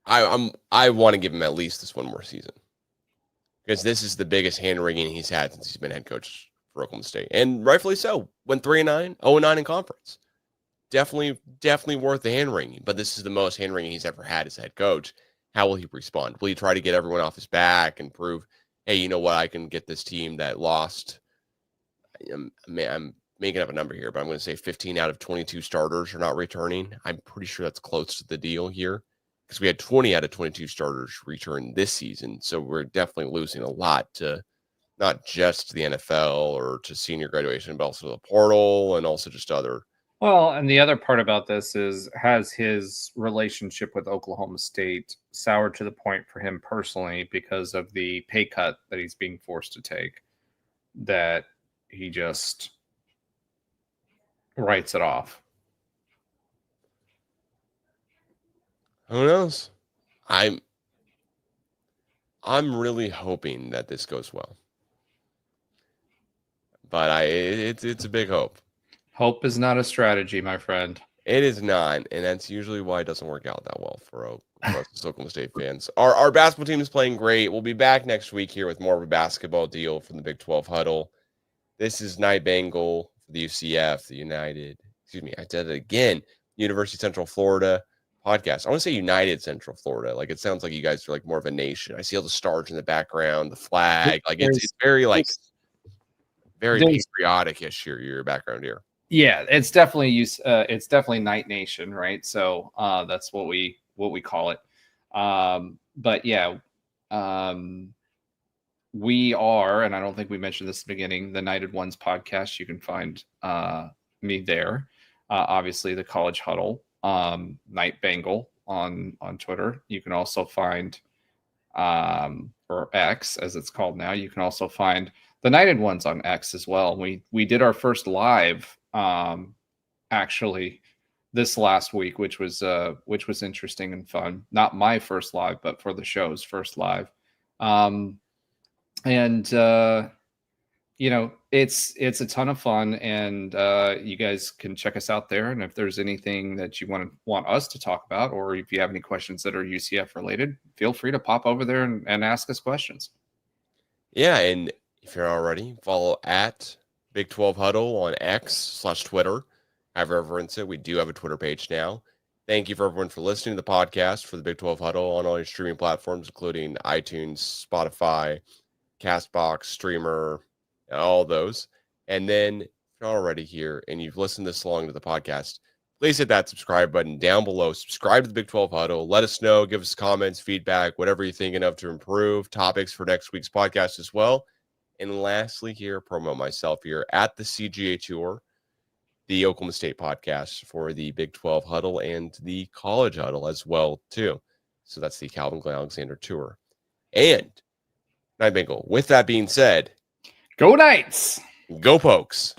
A: I want to give him at least this one more season because this is the biggest hand-wringing he's had since he's been head coach for Oklahoma State. And rightfully so. Went 3-9, 0-9 in conference. Definitely worth the hand-wringing. But this is the most hand-wringing he's ever had as head coach. How will he respond? Will he try to get everyone off his back and prove, hey, you know what? I can get this team that lost. I'm making up a number here, but I'm going to say 15 out of 22 starters are not returning. I'm pretty sure that's close to the deal here because we had 20 out of 22 starters return this season. So we're definitely losing a lot to not just the NFL or to senior graduation, but also the portal and also just other.
B: Well, and the other part about this is, has his relationship with Oklahoma State soured to the point for him personally because of the pay cut that he's being forced to take, that he just writes it off?
A: Who knows? I'm really hoping that this goes well, but it's a big hope.
B: Hope is not a strategy, my friend.
A: It is not, and that's usually why it doesn't work out that well for us Oklahoma State fans. Our basketball team is playing great. We'll be back next week here with more of a basketball deal from the Big 12 Huddle. This is Night Bengal for the UCF, the United. Excuse me, I did it again. University of Central Florida podcast. I want to say United Central Florida. Like it sounds like you guys are like more of a nation. I see all the stars in the background, the flag. Like it's very like very patriotic-ish your background here.
B: Yeah, it's definitely Night Nation, right? So that's what we call it. But yeah, we are, and I don't think we mentioned this at the beginning, the Knighted Ones podcast. You can find me there. Obviously, the College Huddle, Night Bengal on Twitter. You can also find, or X as it's called now. You can also find the Knighted Ones on X as well. We did our first live actually this last week, which was interesting and fun. Not my first live, but for the show's first live. And you know, it's a ton of fun, and you guys can check us out there. And if there's anything that you want us to talk about, or if you have any questions that are UCF related, feel free to pop over there and ask us questions.
A: Yeah, and if you're not already, follow at Big 12 Huddle on X/Twitter. Have reverence it. We do have a Twitter page now. Thank you for everyone for listening to the podcast for the Big 12 Huddle on all your streaming platforms, including iTunes, Spotify, Castbox, Streamer, all those. And then if you're already here and you've listened this long to the podcast, please hit that subscribe button down below. Subscribe to the Big 12 Huddle. Let us know. Give us comments, feedback, whatever you're thinking of to improve, topics for next week's podcast as well. And lastly here, promote myself here at the CGA Tour, the Oklahoma State podcast for the Big 12 Huddle and the College Huddle as well, too. So that's the Calvin Glen Alexander Tour. And Night Bengal, with that being said,
B: go Knights!
A: Go Pokes!